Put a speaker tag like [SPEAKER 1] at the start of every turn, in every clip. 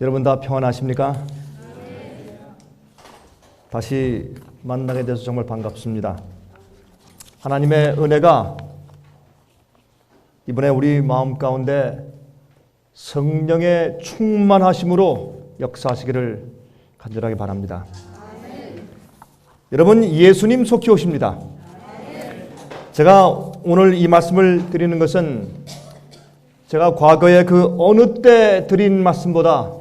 [SPEAKER 1] 여러분 다 평안하십니까? 다시 만나게 돼서 정말 반갑습니다. 하나님의 은혜가 이번에 우리 마음 가운데 성령의 충만하심으로 역사하시기를 간절하게 바랍니다. 여러분, 예수님 속히 오십니다. 제가 오늘 이 말씀을 드리는 것은 제가 과거에 그 어느 때 드린 말씀보다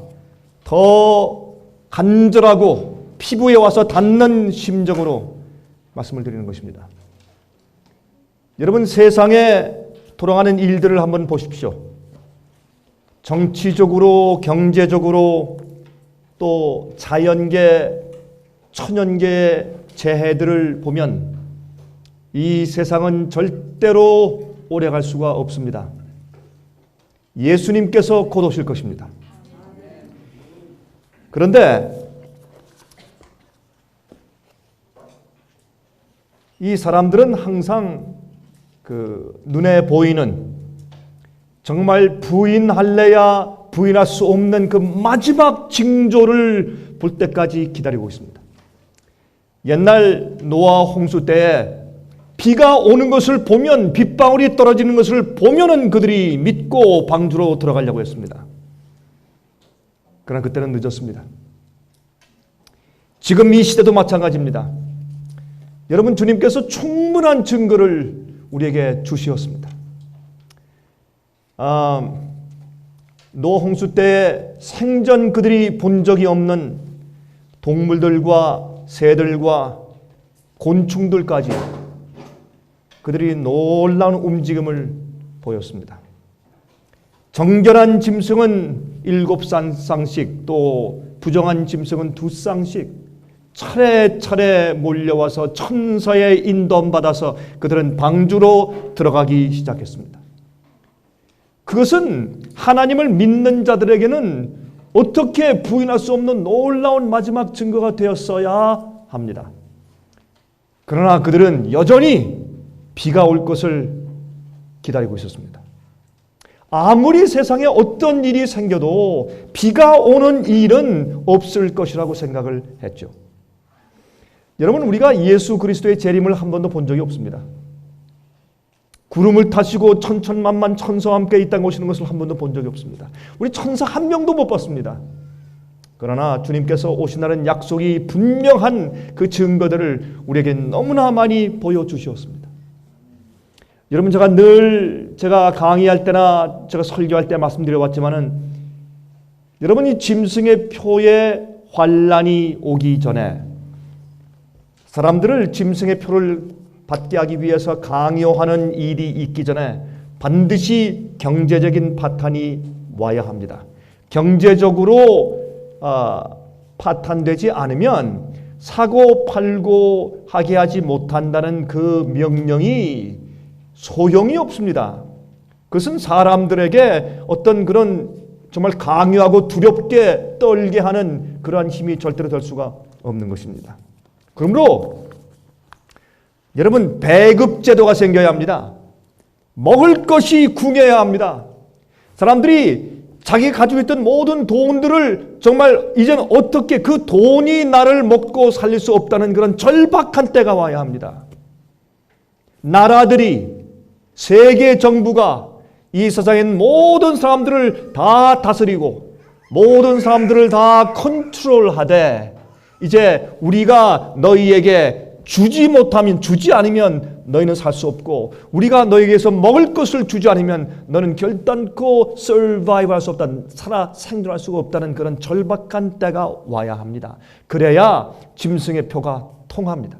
[SPEAKER 1] 더 간절하고 피부에 와서 닿는 심정으로 말씀을 드리는 것입니다. 여러분, 세상에 돌아가는 일들을 한번 보십시오. 정치적으로, 경제적으로, 또 자연계, 천연계의 재해들을 보면 이 세상은 절대로 오래갈 수가 없습니다. 예수님께서 곧 오실 것입니다. 그런데 이 사람들은 항상 눈에 보이는 정말 부인할래야 부인할 수 없는 그 마지막 징조를 볼 때까지 기다리고 있습니다. 옛날 노아 홍수 때에 비가 오는 것을 보면, 빗방울이 떨어지는 것을 보면은 그들이 믿고 방주로 들어가려고 했습니다. 그러나 그때는 늦었습니다. 지금 이 시대도 마찬가지입니다. 여러분, 주님께서 충분한 증거를 우리에게 주시었습니다. 노아 홍수 때에 생전 그들이 본 적이 없는 동물들과 새들과 곤충들까지 그들이 놀라운 움직임을 보였습니다. 정결한 짐승은 7쌍씩, 또 부정한 짐승은 2쌍씩 차례차례 몰려와서 천사의 인도함 받아서 그들은 방주로 들어가기 시작했습니다. 그것은 하나님을 믿는 자들에게는 어떻게 부인할 수 없는 놀라운 마지막 증거가 되었어야 합니다. 그러나 그들은 여전히 비가 올 것을 기다리고 있었습니다. 아무리 세상에 어떤 일이 생겨도 비가 오는 일은 없을 것이라고 생각을 했죠. 여러분, 우리가 예수 그리스도의 재림을 한 번도 본 적이 없습니다. 구름을 타시고 천천만만 천사와 함께 이 땅에 오시는 것을 한 번도 본 적이 없습니다. 우리 천사 한 명도 못 봤습니다. 그러나 주님께서 오신다는 약속이 분명한 그 증거들을 우리에게 너무나 많이 보여주셨습니다. 여러분, 제가 강의할 때나 제가 설교할 때 말씀드려왔지만은, 여러분이 짐승의 표에 환란이 오기 전에 사람들을 짐승의 표를 받게 하기 위해서 강요하는 일이 있기 전에 반드시 경제적인 파탄이 와야 합니다. 경제적으로 파탄되지 않으면 사고 팔고 하게 하지 못한다는 그 명령이 소용이 없습니다. 그것은 사람들에게 어떤 그런 정말 강요하고 두렵게 떨게 하는 그러한 힘이 절대로 될 수가 없는 것입니다. 그러므로 여러분, 배급제도가 생겨야 합니다. 먹을 것이 궁해야 합니다. 사람들이 자기가 가지고 있던 모든 돈들을 정말 이제는 어떻게 그 돈이 나를 먹고 살릴 수 없다는 그런 절박한 때가 와야 합니다. 나라들이, 세계 정부가 이 세상의 모든 사람들을 다 다스리고 모든 사람들을 다 컨트롤하되, 이제 우리가 너희에게 주지 않으면 너희는 살 수 없고, 우리가 너희에게서 먹을 것을 주지 않으면 너는 결단코 서바이브 할 수 없다, 살아 생존할 수가 없다는 그런 절박한 때가 와야 합니다. 그래야 짐승의 표가 통합니다.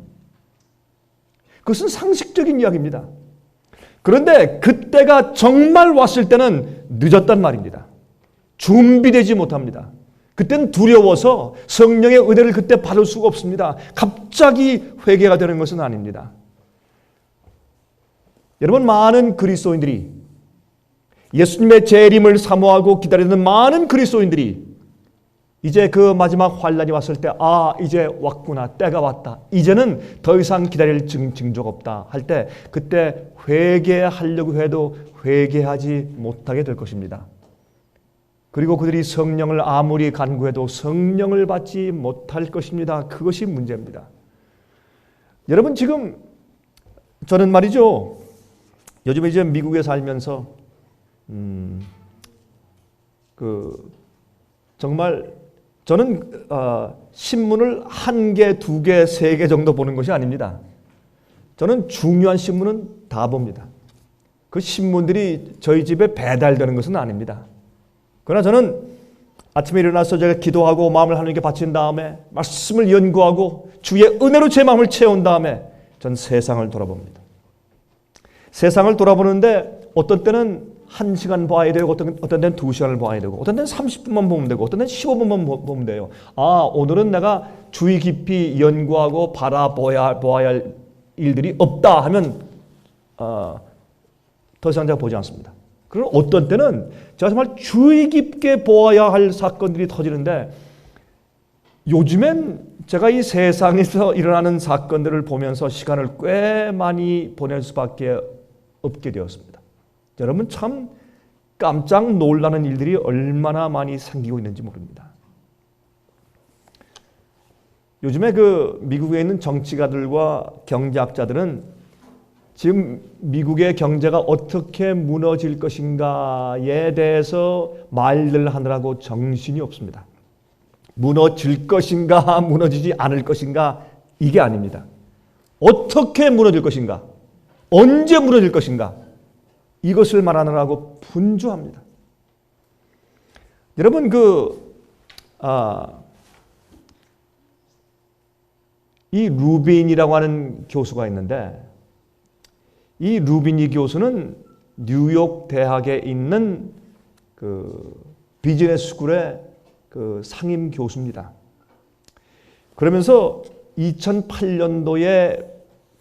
[SPEAKER 1] 그것은 상식적인 이야기입니다. 그런데 그때가 정말 왔을 때는 늦었단 말입니다. 준비되지 못합니다. 그때는 두려워서 성령의 은혜를 그때 받을 수가 없습니다. 갑자기 회개가 되는 것은 아닙니다. 여러분, 많은 그리스도인들이, 예수님의 재림을 사모하고 기다리는 많은 그리스도인들이 이제 그 마지막 환란이 왔을 때, 이제 왔구나, 때가 왔다, 이제는 더 이상 기다릴 징조가 없다 할 때, 그때 회개하려고 해도 회개하지 못하게 될 것입니다. 그리고 그들이 성령을 아무리 간구해도 성령을 받지 못할 것입니다. 그것이 문제입니다. 여러분, 지금 저는 말이죠, 요즘에 이제 미국에 살면서 정말 저는 신문을 1개, 2개, 3개 정도 보는 것이 아닙니다. 저는 중요한 신문은 다 봅니다. 그 신문들이 저희 집에 배달되는 것은 아닙니다. 그러나 저는 아침에 일어나서 제가 기도하고 마음을 하나님께 바친 다음에 말씀을 연구하고 주의 은혜로 제 마음을 채운 다음에 전 세상을 돌아봅니다. 세상을 돌아보는데 어떤 때는 1시간 봐야 되고 어떤 때는 2시간을 봐야 되고 어떤 때는 30분만 보면 되고 어떤 때는 15분만 보면 돼요. 오늘은 내가 주의 깊이 연구하고 바라보아야 할 일들이 없다 하면 더 이상 제가 보지 않습니다. 그리고 어떤 때는 제가 정말 주의 깊게 보아야 할 사건들이 터지는데 요즘엔 제가 이 세상에서 일어나는 사건들을 보면서 시간을 꽤 많이 보낼 수밖에 없게 되었습니다. 여러분, 참 깜짝 놀라는 일들이 얼마나 많이 생기고 있는지 모릅니다. 요즘에 미국에 있는 정치가들과 경제학자들은 지금 미국의 경제가 어떻게 무너질 것인가에 대해서 말들 하느라고 정신이 없습니다. 무너질 것인가 무너지지 않을 것인가 이게 아닙니다. 어떻게 무너질 것인가, 언제 무너질 것인가, 이것을 말하느라고 분주합니다. 여러분, 이 루빈이라고 하는 교수가 있는데 이 루비니 교수는 뉴욕 대학에 있는 비즈니스 스쿨의 상임 교수입니다. 그러면서 2008년도에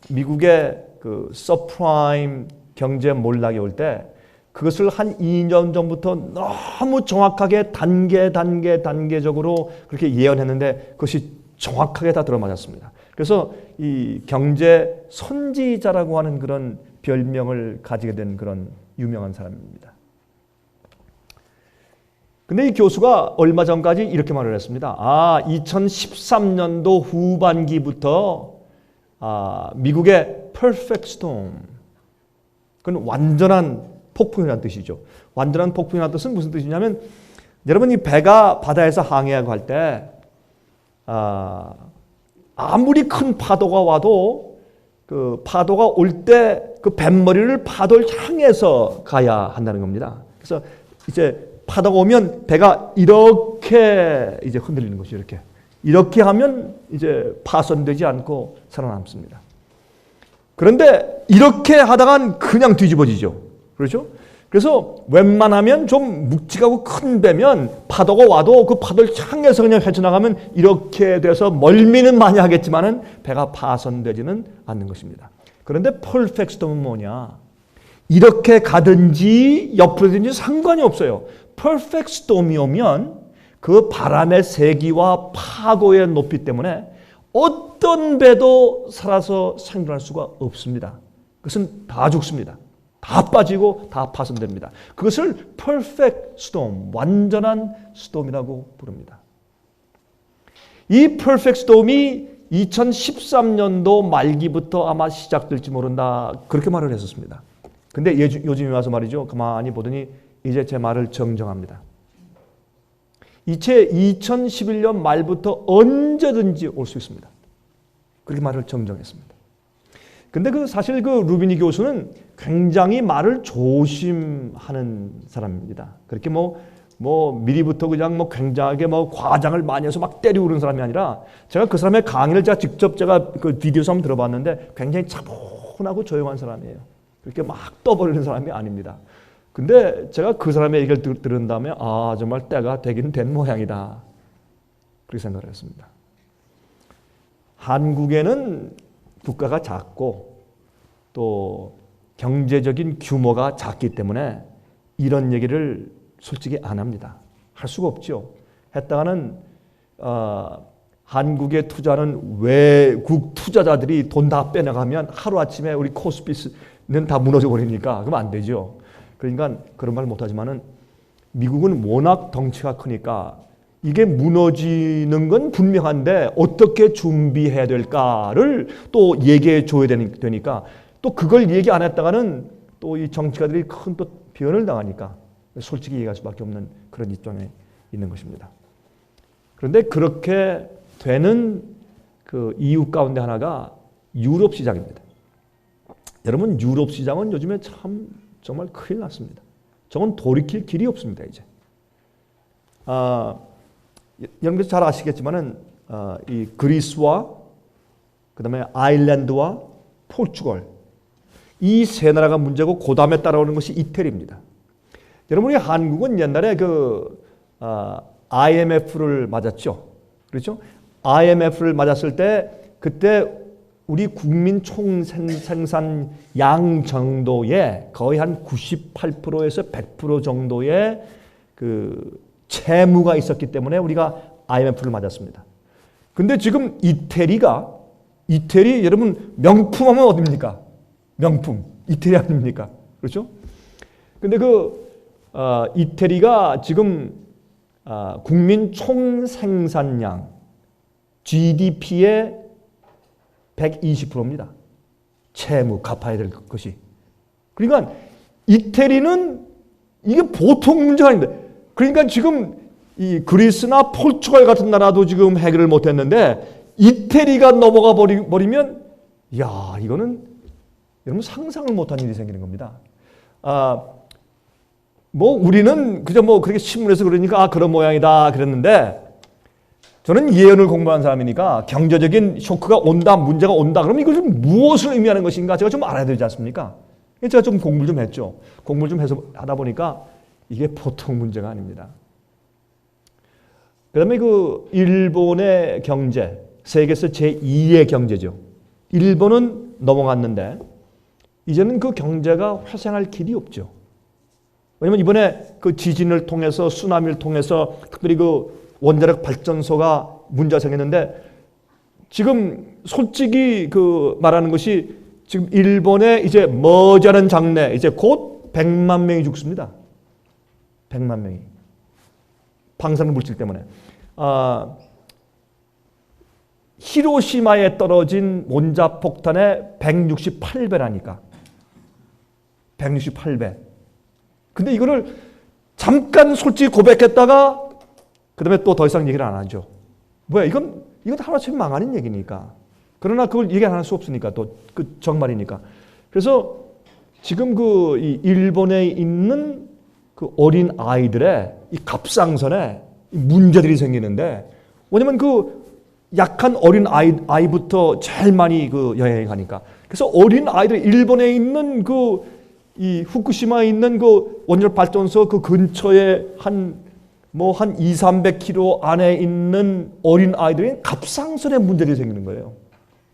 [SPEAKER 1] 미국의 서프라임 경제 몰락이 올 때 그것을 한 2년 전부터 너무 정확하게 단계적으로 그렇게 예언했는데 그것이 정확하게 다 들어맞았습니다. 그래서 이 경제 선지자라고 하는 그런 별명을 가지게 된 그런 유명한 사람입니다. 근데 이 교수가 얼마 전까지 이렇게 말을 했습니다. 2013년도 후반기부터 미국의 perfect storm, 그건 완전한 폭풍이라는 뜻이죠. 완전한 폭풍이라는 뜻은 무슨 뜻이냐면 여러분, 이 배가 바다에서 항해하고 할 때 아무리 큰 파도가 와도 그 파도가 올 때 그 뱃머리를 파도를 향해서 가야 한다는 겁니다. 그래서 이제 파도가 오면 배가 이렇게 이제 흔들리는 것이 이렇게 하면 이제 파손되지 않고 살아남습니다. 그런데 이렇게 하다간 그냥 뒤집어지죠. 그렇죠? 그래서 웬만하면 좀 묵직하고 큰 배면 파도가 와도 그 파도를 향해서 그냥 헤쳐나가면 이렇게 돼서 멀미는 많이 하겠지만은 배가 파손되지는 않는 것입니다. 그런데 퍼펙트 스톰은 뭐냐? 이렇게 가든지 옆으로 되든지 상관이 없어요. 퍼펙트 스톰이 오면 그 바람의 세기와 파도의 높이 때문에 어떤 배도 살아서 생존할 수가 없습니다. 그것은 다 죽습니다. 다 빠지고 다 파손됩니다. 그것을 perfect storm, 완전한 스톰이라고 부릅니다. 이 perfect storm이 2013년도 말기부터 아마 시작될지 모른다, 그렇게 말을 했었습니다. 근데 요즘에 와서 말이죠, 가만히 보더니 이제 제 말을 정정합니다. 이제 2011년 말부터 언제든지 올 수 있습니다. 그렇게 말을 정정했습니다. 근데 사실 루비니 교수는 굉장히 말을 조심하는 사람입니다. 그렇게 미리부터 그냥 굉장하게 과장을 많이 해서 막 때리고 그런 사람이 아니라, 제가 그 사람의 강의를 직접 그 비디오에서 한번 들어봤는데 굉장히 차분하고 조용한 사람이에요. 그렇게 막 떠버리는 사람이 아닙니다. 근데 제가 그 사람의 얘기를 들은 다음에 정말 때가 되긴 된 모양이다, 그렇게 생각을 했습니다. 한국에는 국가가 작고 또 경제적인 규모가 작기 때문에 이런 얘기를 솔직히 안 합니다. 할 수가 없죠. 했다가는 한국에 투자하는 외국 투자자들이 돈 다 빼나가면 하루아침에 우리 코스피는 다 무너져 버리니까 그러면 안 되죠. 그러니까 그런 말 못하지만은 미국은 워낙 덩치가 크니까 이게 무너지는 건 분명한데 어떻게 준비해야 될까를 또 얘기해 줘야 되니까 또 그걸 얘기 안 했다가는 또 이 정치가들이 큰 또 변을 당하니까 솔직히 얘기할 수밖에 없는 그런 입장에 있는 것입니다. 그런데 그렇게 되는 그 이유 가운데 하나가 유럽 시장입니다. 여러분, 유럽 시장은 요즘에 참 정말 큰일 났습니다. 저건 돌이킬 길이 없습니다, 이제. 여러분께서 잘 아시겠지만은 이 그리스와 그다음에 아일랜드와 포르투갈 이 세 나라가 문제고 그 다음에 따라오는 것이 이태리입니다. 여러분이 한국은 옛날에 그 IMF를 맞았죠, 그렇죠? IMF를 맞았을 때 그때 우리 국민 총생산 정도의 거의 한 98%에서 100% 정도의 그 채무가 있었기 때문에 우리가 IMF를 맞았습니다. 근데 지금 이태리 여러분 명품하면 어딥니까? 명품 이태리 아닙니까? 그렇죠? 근데 이태리가 지금 국민 총생산량 GDP의 120%입니다. 채무 갚아야 될 것이. 그러니까 이태리는 이게 보통 문제가 아닌데, 그러니까 지금 이 그리스나 포르투갈 같은 나라도 지금 해결을 못했는데 이태리가 넘어가 버리면 야, 이거는 여러분 상상을 못한 일이 생기는 겁니다. 뭐 우리는 그저 뭐 그렇게 신문에서 그러니까 그런 모양이다 그랬는데, 저는 예언을 공부한 사람이니까 경제적인 쇼크가 온다, 문제가 온다 그러면 이걸 좀 무엇을 의미하는 것인가 제가 좀 알아야 되지 않습니까? 제가 좀 공부를 좀 했죠. 공부를 좀 해서 하다 보니까 이게 보통 문제가 아닙니다. 그 다음에 그 일본의 경제, 세계에서 제2의 경제죠. 일본은 넘어갔는데 이제는 그 경제가 회생할 길이 없죠. 왜냐면 이번에 그 지진을 통해서 쓰나미를 통해서 특별히 그 원자력 발전소가 문제가 생겼는데 지금 솔직히 그 말하는 것이 지금 일본에 이제 머지않은 장래 이제 곧 100만 명이 죽습니다. 100만 명이. 방사능 물질 때문에. 히로시마에 떨어진 원자폭탄의 168배라니까. 168배. 근데 이거를 잠깐 솔직히 고백했다가 그 다음에 또 더 이상 얘기를 안 하죠. 뭐야, 이건 하루아침에 망하는 얘기니까. 그러나 그걸 얘기 안 할 수 없으니까, 또 그 정말이니까. 그래서 지금 이 일본에 있는 그 어린 아이들의 이 갑상선에 문제들이 생기는데, 왜냐면 그 약한 어린 아이부터 제일 많이 그 영향이 가니까. 그래서 어린 아이들, 일본에 있는 이 후쿠시마에 있는 그 원자력 발전소 그 근처에 한 200-300km 안에 있는 어린 아이들이 갑상선에 문제들이 생기는 거예요.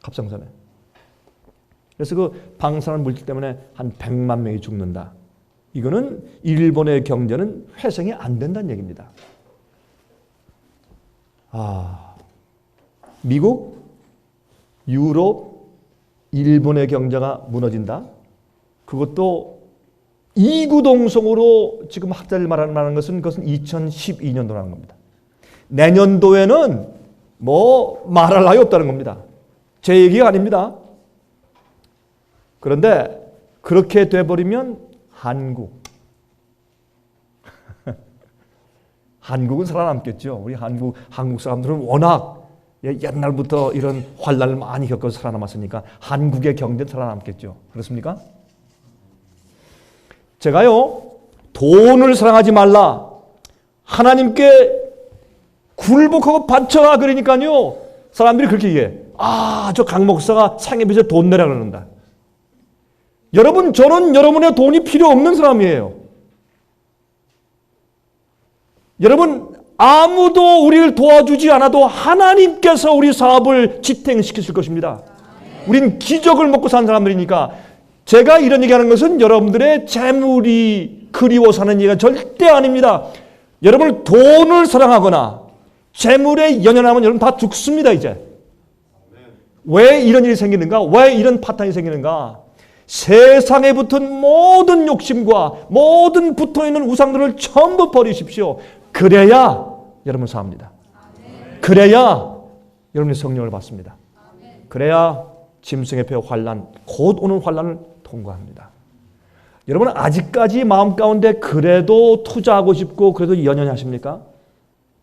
[SPEAKER 1] 갑상선에. 그래서 그 방사능 물질 때문에 한 100만 명이 죽는다. 이거는 일본의 경제는 회생이 안 된다는 얘기입니다. 미국, 유럽, 일본의 경제가 무너진다. 그것도 이구동성으로 지금 학자들 말하는 것은 그것은 2012년도라는 겁니다. 내년도에는 뭐 말할 나위 없다는 겁니다. 제 얘기가 아닙니다. 그런데 그렇게 돼버리면 한국은 살아남겠죠. 우리 한국 사람들은 워낙 옛날부터 이런 환난을 많이 겪어서 살아남았으니까 한국의 경제는 살아남겠죠. 그렇습니까? 제가요, 돈을 사랑하지 말라, 하나님께 굴복하고 바쳐라 그러니까요, 사람들이 그렇게 얘기해. 저 강 목사가 상해 빚에 돈 내라 그러는다. 여러분, 저는 여러분의 돈이 필요 없는 사람이에요. 여러분, 아무도 우리를 도와주지 않아도 하나님께서 우리 사업을 지탱시키실 것입니다. 우린 기적을 먹고 사는 사람들이니까. 제가 이런 얘기하는 것은 여러분들의 재물이 그리워서 하는 얘기가 절대 아닙니다. 여러분, 돈을 사랑하거나 재물에 연연하면 여러분 다 죽습니다, 이제. 왜 이런 일이 생기는가? 왜 이런 파탄이 생기는가? 세상에 붙은 모든 욕심과 모든 붙어있는 우상들을 전부 버리십시오. 그래야 여러분 삽니다. 그래야 여러분이 성령을 받습니다. 그래야 짐승의 표 환난, 곧 오는 환난을 통과합니다. 여러분 아직까지 마음 가운데 그래도 투자하고 싶고 그래도 연연하십니까?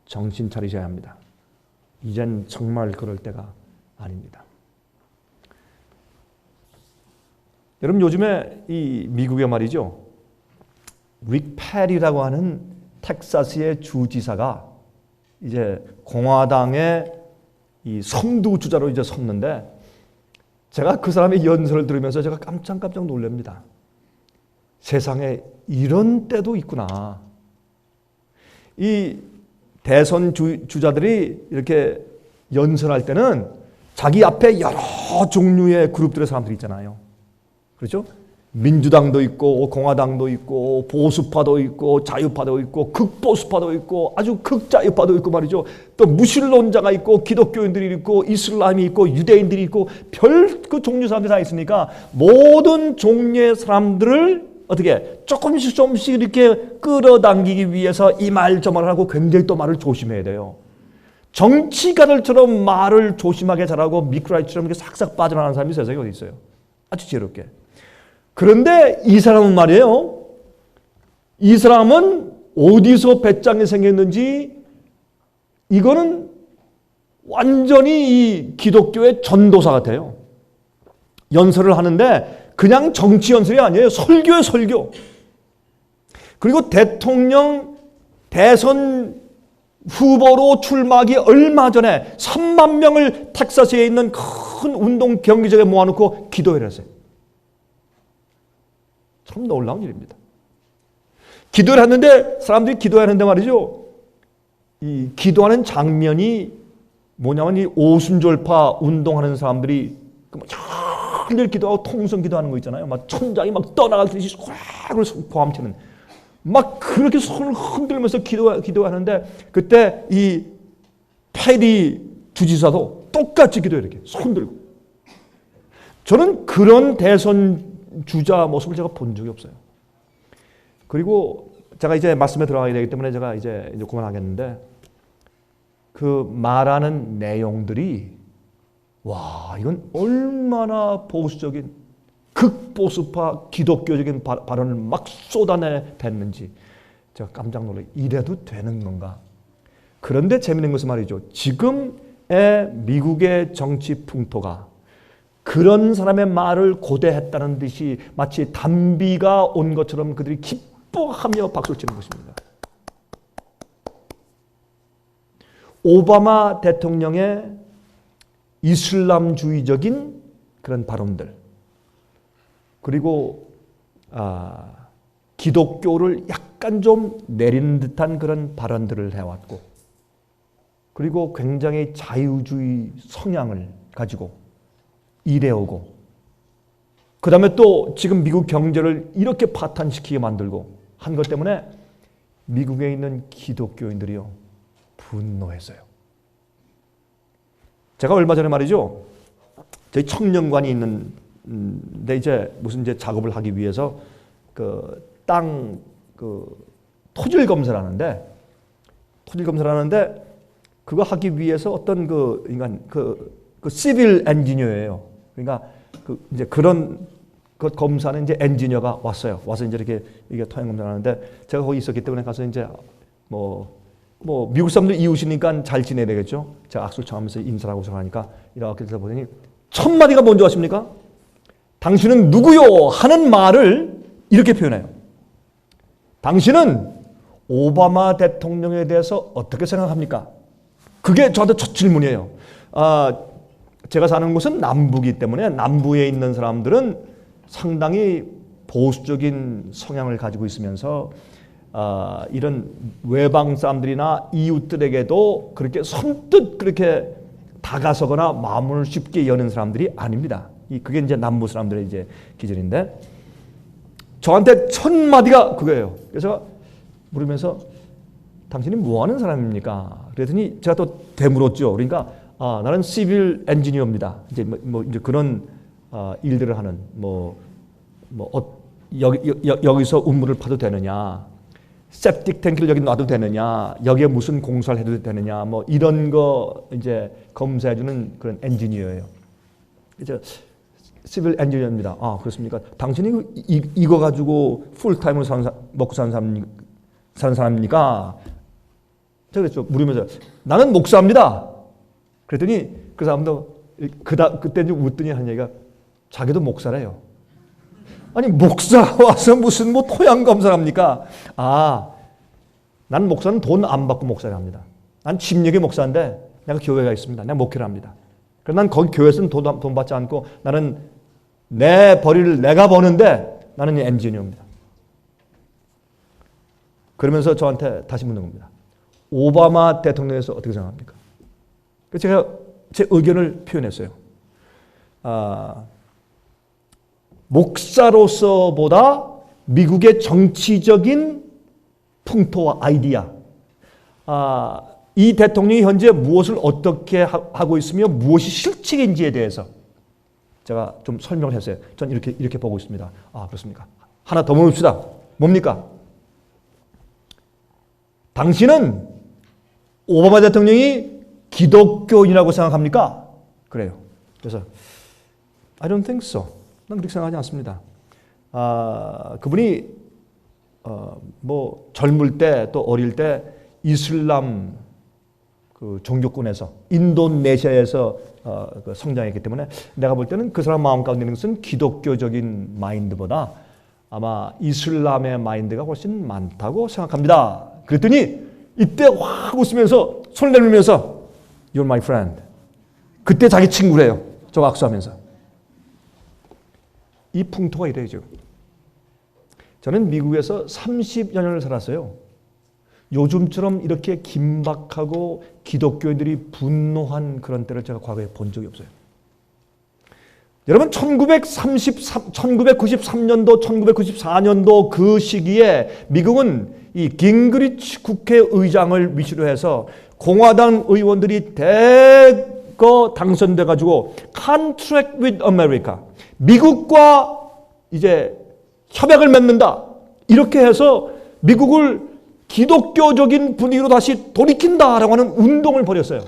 [SPEAKER 1] 정신 차리셔야 합니다. 이젠 정말 그럴 때가 아닙니다. 여러분 요즘에 이 미국에 말이죠, 릭 페리라고 하는 텍사스의 주지사가 이제 공화당의 이 선두주자로 이제 섰는데, 제가 그 사람의 연설을 들으면서 제가 깜짝 놀랍니다. 세상에 이런 때도 있구나. 이 대선 주자들이 이렇게 연설할 때는 자기 앞에 여러 종류의 그룹들의 사람들이 있잖아요. 그렇죠? 민주당도 있고 공화당도 있고 보수파도 있고 자유파도 있고 극보수파도 있고 아주 극자유파도 있고 말이죠. 또 무신론자가 있고 기독교인들이 있고 이슬람이 있고 유대인들이 있고 별 그 종류 사람들이 다 있으니까 모든 종류의 사람들을 어떻게 조금씩 이렇게 끌어당기기 위해서 이 말 저 말을 하고 굉장히 또 말을 조심해야 돼요. 정치가들처럼 말을 조심하게 잘하고 미꾸라지처럼 이렇게 싹싹 빠져나가는 사람이 세상에 어디 있어요. 아주 지혜롭게. 그런데 이 사람은 말이에요. 이 사람은 어디서 배짱이 생겼는지 이거는 완전히 이 기독교의 전도사 같아요. 연설을 하는데 그냥 정치 연설이 아니에요. 설교예요, 설교. 그리고 대통령 대선 후보로 출마하기 얼마 전에 3만 명을 텍사스에 있는 큰 운동 경기장에 모아놓고 기도회를 했어요. 참 놀라운 일입니다. 기도를 했는데 사람들이 기도하는데 말이죠. 이 기도하는 장면이 뭐냐면 이 오순절파 운동하는 사람들이 늘 기도하고 통성 기도하는 거 있잖아요. 막 천장이 막 떠나갈 듯이 꽉 고함치는 막 그렇게 손을 흔들면서 기도하는데 그때 이 페리 주지사도 똑같이 기도해 이렇게 손 들고. 저는 그런 대선 주자 모습을 제가 본 적이 없어요. 그리고 제가 이제 말씀에 들어가야 되기 때문에 제가 이제 그만하겠는데 그 말하는 내용들이 와 이건 얼마나 보수적인 극보수파 기독교적인 발언을 막 쏟아내댔는지 제가 깜짝 놀라요. 이래도 되는 건가? 그런데 재미있는 것은 말이죠. 지금의 미국의 정치 풍토가 그런 사람의 말을 고대했다는 듯이 마치 단비가 온 것처럼 그들이 기뻐하며 박수를 치는 것입니다. 오바마 대통령의 이슬람주의적인 그런 발언들, 그리고 기독교를 약간 좀 내리는 듯한 그런 발언들을 해왔고, 그리고 굉장히 자유주의 성향을 가지고 일해오고, 그 다음에 또 지금 미국 경제를 이렇게 파탄시키게 만들고 한 것 때문에 미국에 있는 기독교인들이요 분노했어요. 제가 얼마 전에 말이죠, 저희 청년관이 있는데 이제 무슨 이제 작업을 하기 위해서 그 땅 토질 검사를 하는데 그거 하기 위해서 어떤 그 인간 그 시빌 엔지니어예요. 그러니까 이제 그런 그 검사는 이제 엔지니어가 왔어요. 와서 이제 이게 토양 검사를 하는데 제가 거기 있었기 때문에 가서 이제 뭐 미국 사람들 이웃이니까 잘 지내야 되겠죠. 제가 악수를 청하면서 인사를 하고 하니까 이렇게 해서 보더니 첫 마디가 뭔지 아십니까? 당신은 누구요? 하는 말을 이렇게 표현해요. 당신은 오바마 대통령에 대해서 어떻게 생각합니까? 그게 저한테 첫 질문이에요. 제가 사는 곳은 남부이기 때문에 남부에 있는 사람들은 상당히 보수적인 성향을 가지고 있으면서 이런 외방 사람들이나 이웃들에게도 그렇게 선뜻 그렇게 다가서거나 마음을 쉽게 여는 사람들이 아닙니다. 그게 이제 남부 사람들의 이제 기질인데 저한테 첫 마디가 그거예요. 그래서 물으면서 당신이 뭐 하는 사람입니까? 그랬더니 제가 또 되물었죠. 그러니까 나는 시빌 엔지니어입니다. 이제 뭐 이제 그런 일들을 하는 뭐 여기서 우물을 파도 되느냐, septic 탱크를 여기 놔도 되느냐, 여기에 무슨 공사를 해도 되느냐, 뭐 이런 거 이제 검사해주는 그런 엔지니어예요. 이제 시빌 엔지니어입니다. 아, 그렇습니까? 당신이 이거 가지고 풀타임으로 먹고 사는 사람입니까? 제가 그랬죠. 물으면서 나는 목사입니다. 그랬더니 그 사람도 그때 좀 웃더니 한 얘기가 자기도 목사래요. 아니 목사 와서 무슨 뭐 토양 검사를 합니까? 아, 난 목사는 돈 안 받고 목사를 합니다. 난 침례교 목사인데 내가 교회가 있습니다. 내가 목회를 합니다. 그래서 난 거기 교회에서는 돈 받지 않고 나는 내 벌이를 내가 버는데 나는 엔지니어입니다. 그러면서 저한테 다시 묻는 겁니다. 오바마 대통령에 대해서 어떻게 생각합니까? 그래서 제가 제 의견을 표현했어요. 목사로서보다 미국의 정치적인 풍토와 아이디어, 이 대통령이 현재 무엇을 어떻게 하고 있으며 무엇이 실책인지에 대해서 제가 좀 설명을 했어요. 전 이렇게 보고 있습니다. 아, 그렇습니까? 하나 더 물읍시다. 뭡니까? 당신은 오바마 대통령이 기독교인이라고 생각합니까? 그래요. 그래서 I don't think so. 난 그렇게 생각하지 않습니다. 그분이 뭐 젊을 때 또 어릴 때 이슬람 그 종교권에서 인도네시아에서 성장했기 때문에 내가 볼 때는 그 사람 마음 가운데 있는 것은 기독교적인 마인드보다 아마 이슬람의 마인드가 훨씬 많다고 생각합니다. 그랬더니 이때 확 웃으면서 손을 내밀면서 You're my friend. 그때 자기 친구래요. 저와 악수하면서. 이 풍토가 이래요 지금. 저는 미국에서 30여 년을 살았어요. 요즘처럼 이렇게 긴박하고 기독교인들이 분노한 그런 때를 제가 과거에 본 적이 없어요. 여러분 1993년도 1994년도 그 시기에 미국은 이 깅그리치 국회의장을 위시로 해서 공화당 의원들이 대거 당선돼 가지고 Contract with America, 미국과 이제 협약을 맺는다, 이렇게 해서 미국을 기독교적인 분위기로 다시 돌이킨다라고 하는 운동을 벌였어요.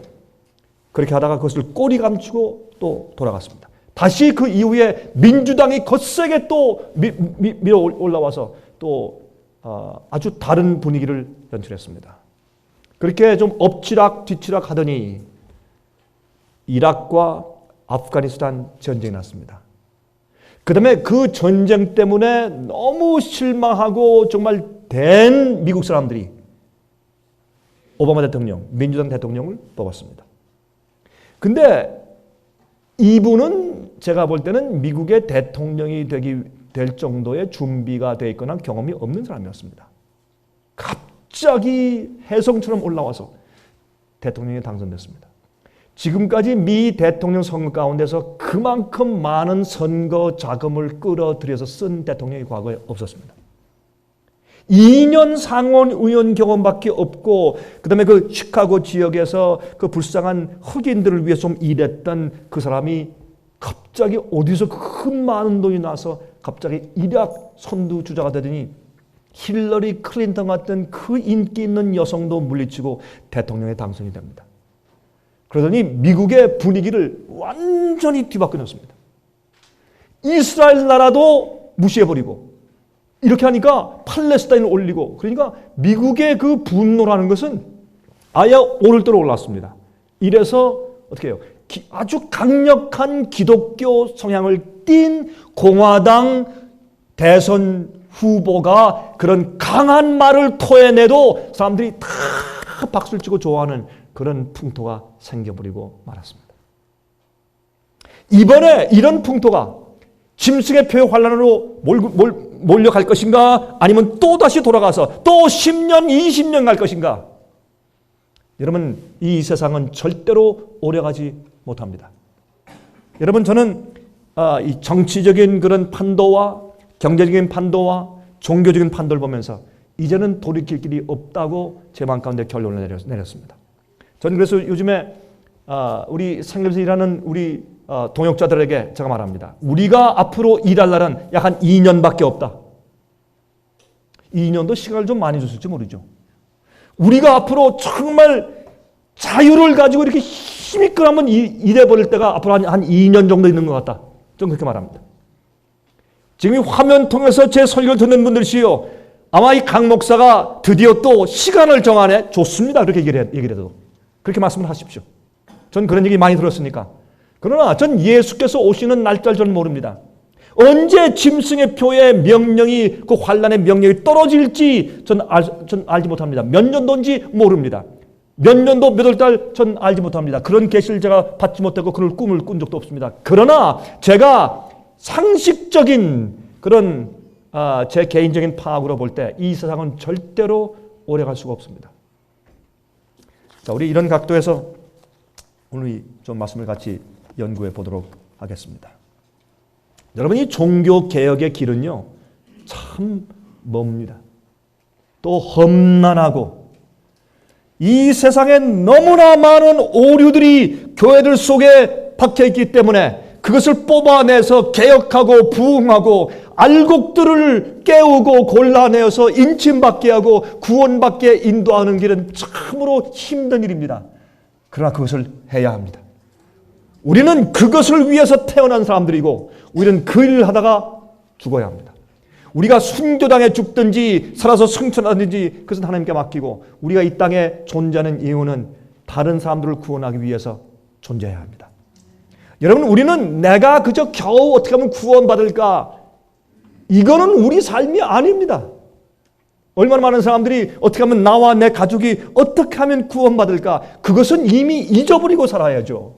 [SPEAKER 1] 그렇게 하다가 그것을 꼬리 감추고 또 돌아갔습니다. 다시 그 이후에 민주당이 거세게 또 밀어 올라와서 또 아주 다른 분위기를 연출했습니다. 그렇게 좀 엎치락 뒤치락 하더니 이락과 아프가니스탄 전쟁이 났습니다. 그 다음에 그 전쟁 때문에 너무 실망하고 정말 된 미국 사람들이 오바마 대통령, 민주당 대통령을 뽑았습니다. 근데 이분은 제가 볼 때는 미국의 대통령이 될 정도의 준비가 되어 있거나 경험이 없는 사람이었습니다. 갑자기 혜성처럼 올라와서 대통령이 당선됐습니다. 지금까지 미 대통령 선거 가운데서 그만큼 많은 선거 자금을 끌어들여서 쓴 대통령이 과거에 없었습니다. 2년 상원 의원 경험밖에 없고 그 다음에 그 시카고 지역에서 그 불쌍한 흑인들을 위해서 좀 일했던 그 사람이 갑자기 어디서 큰 많은 돈이 나서 갑자기 이락 선두주자가 되더니 힐러리 클린턴 같은 그 인기 있는 여성도 물리치고 대통령에 당선이 됩니다. 그러더니 미국의 분위기를 완전히 뒤바꿔놓습니다. 이스라엘 나라도 무시해버리고 이렇게 하니까 팔레스타인을 올리고, 그러니까 미국의 그 분노라는 것은 아예 오늘대로 올랐습니다. 이래서 어떻게 해요? 아주 강력한 기독교 성향을 띤 공화당 대선 후보가 그런 강한 말을 토해내도 사람들이 다 박수를 치고 좋아하는 그런 풍토가 생겨버리고 말았습니다. 이번에 이런 풍토가 짐승의 표의 환란으로 몰려갈 것인가, 아니면 또다시 돌아가서 또 10년, 20년 갈 것인가? 여러분, 이 세상은 절대로 오래가지 못합니다. 여러분, 저는 이 정치적인 그런 판도와 경제적인 판도와 종교적인 판도를 보면서 이제는 돌이킬 길이 없다고 제 마음 가운데 결론을 내렸습니다. 저는 그래서 요즘에 우리 생명에서 일하는 우리 동역자들에게 제가 말합니다. 우리가 앞으로 일할 날은 약 한 2년밖에 없다. 2년도 시간을 좀 많이 줬을지 모르죠. 우리가 앞으로 정말 자유를 가지고 이렇게 힘있게 한번 일해버릴 때가 앞으로 한 2년 정도 있는 것 같다. 좀 그렇게 말합니다. 지금 이 화면 통해서 제 설교를 듣는 분들이시요, 아마 이 강 목사가 드디어 또 시간을 정하네. 좋습니다. 그렇게 얘기를 해도. 그렇게 말씀을 하십시오. 전 그런 얘기 많이 들었으니까. 그러나 전 예수께서 오시는 날짜를 저는 모릅니다. 언제 짐승의 표의 명령이, 그 환란의 명령이 떨어질지 전 알지 못합니다. 몇 년도인지 모릅니다. 몇 년도 몇 월 달 전 알지 못합니다. 그런 계시를 제가 받지 못하고 그런 꿈을 꾼 적도 없습니다. 그러나 제가 상식적인 그런 제 개인적인 파악으로 볼 때 이 세상은 절대로 오래 갈 수가 없습니다. 자, 우리 이런 각도에서 오늘 좀 말씀을 같이 연구해 보도록 하겠습니다. 여러분, 이 종교 개혁의 길은요, 참 멉니다. 또 험난하고, 이 세상에 너무나 많은 오류들이 교회들 속에 박혀 있기 때문에 그것을 뽑아내서 개혁하고 부흥하고 알곡들을 깨우고 골라내어서 인침받게 하고 구원받게 인도하는 길은 참으로 힘든 일입니다. 그러나 그것을 해야 합니다. 우리는 그것을 위해서 태어난 사람들이고 우리는 그 일을 하다가 죽어야 합니다. 우리가 순교당해 죽든지 살아서 승천하든지 그것은 하나님께 맡기고, 우리가 이 땅에 존재하는 이유는 다른 사람들을 구원하기 위해서 존재해야 합니다. 여러분, 우리는 내가 그저 겨우 어떻게 하면 구원받을까, 이거는 우리 삶이 아닙니다. 얼마나 많은 사람들이 어떻게 하면 나와 내 가족이 어떻게 하면 구원받을까, 그것은 이미 잊어버리고 살아야죠.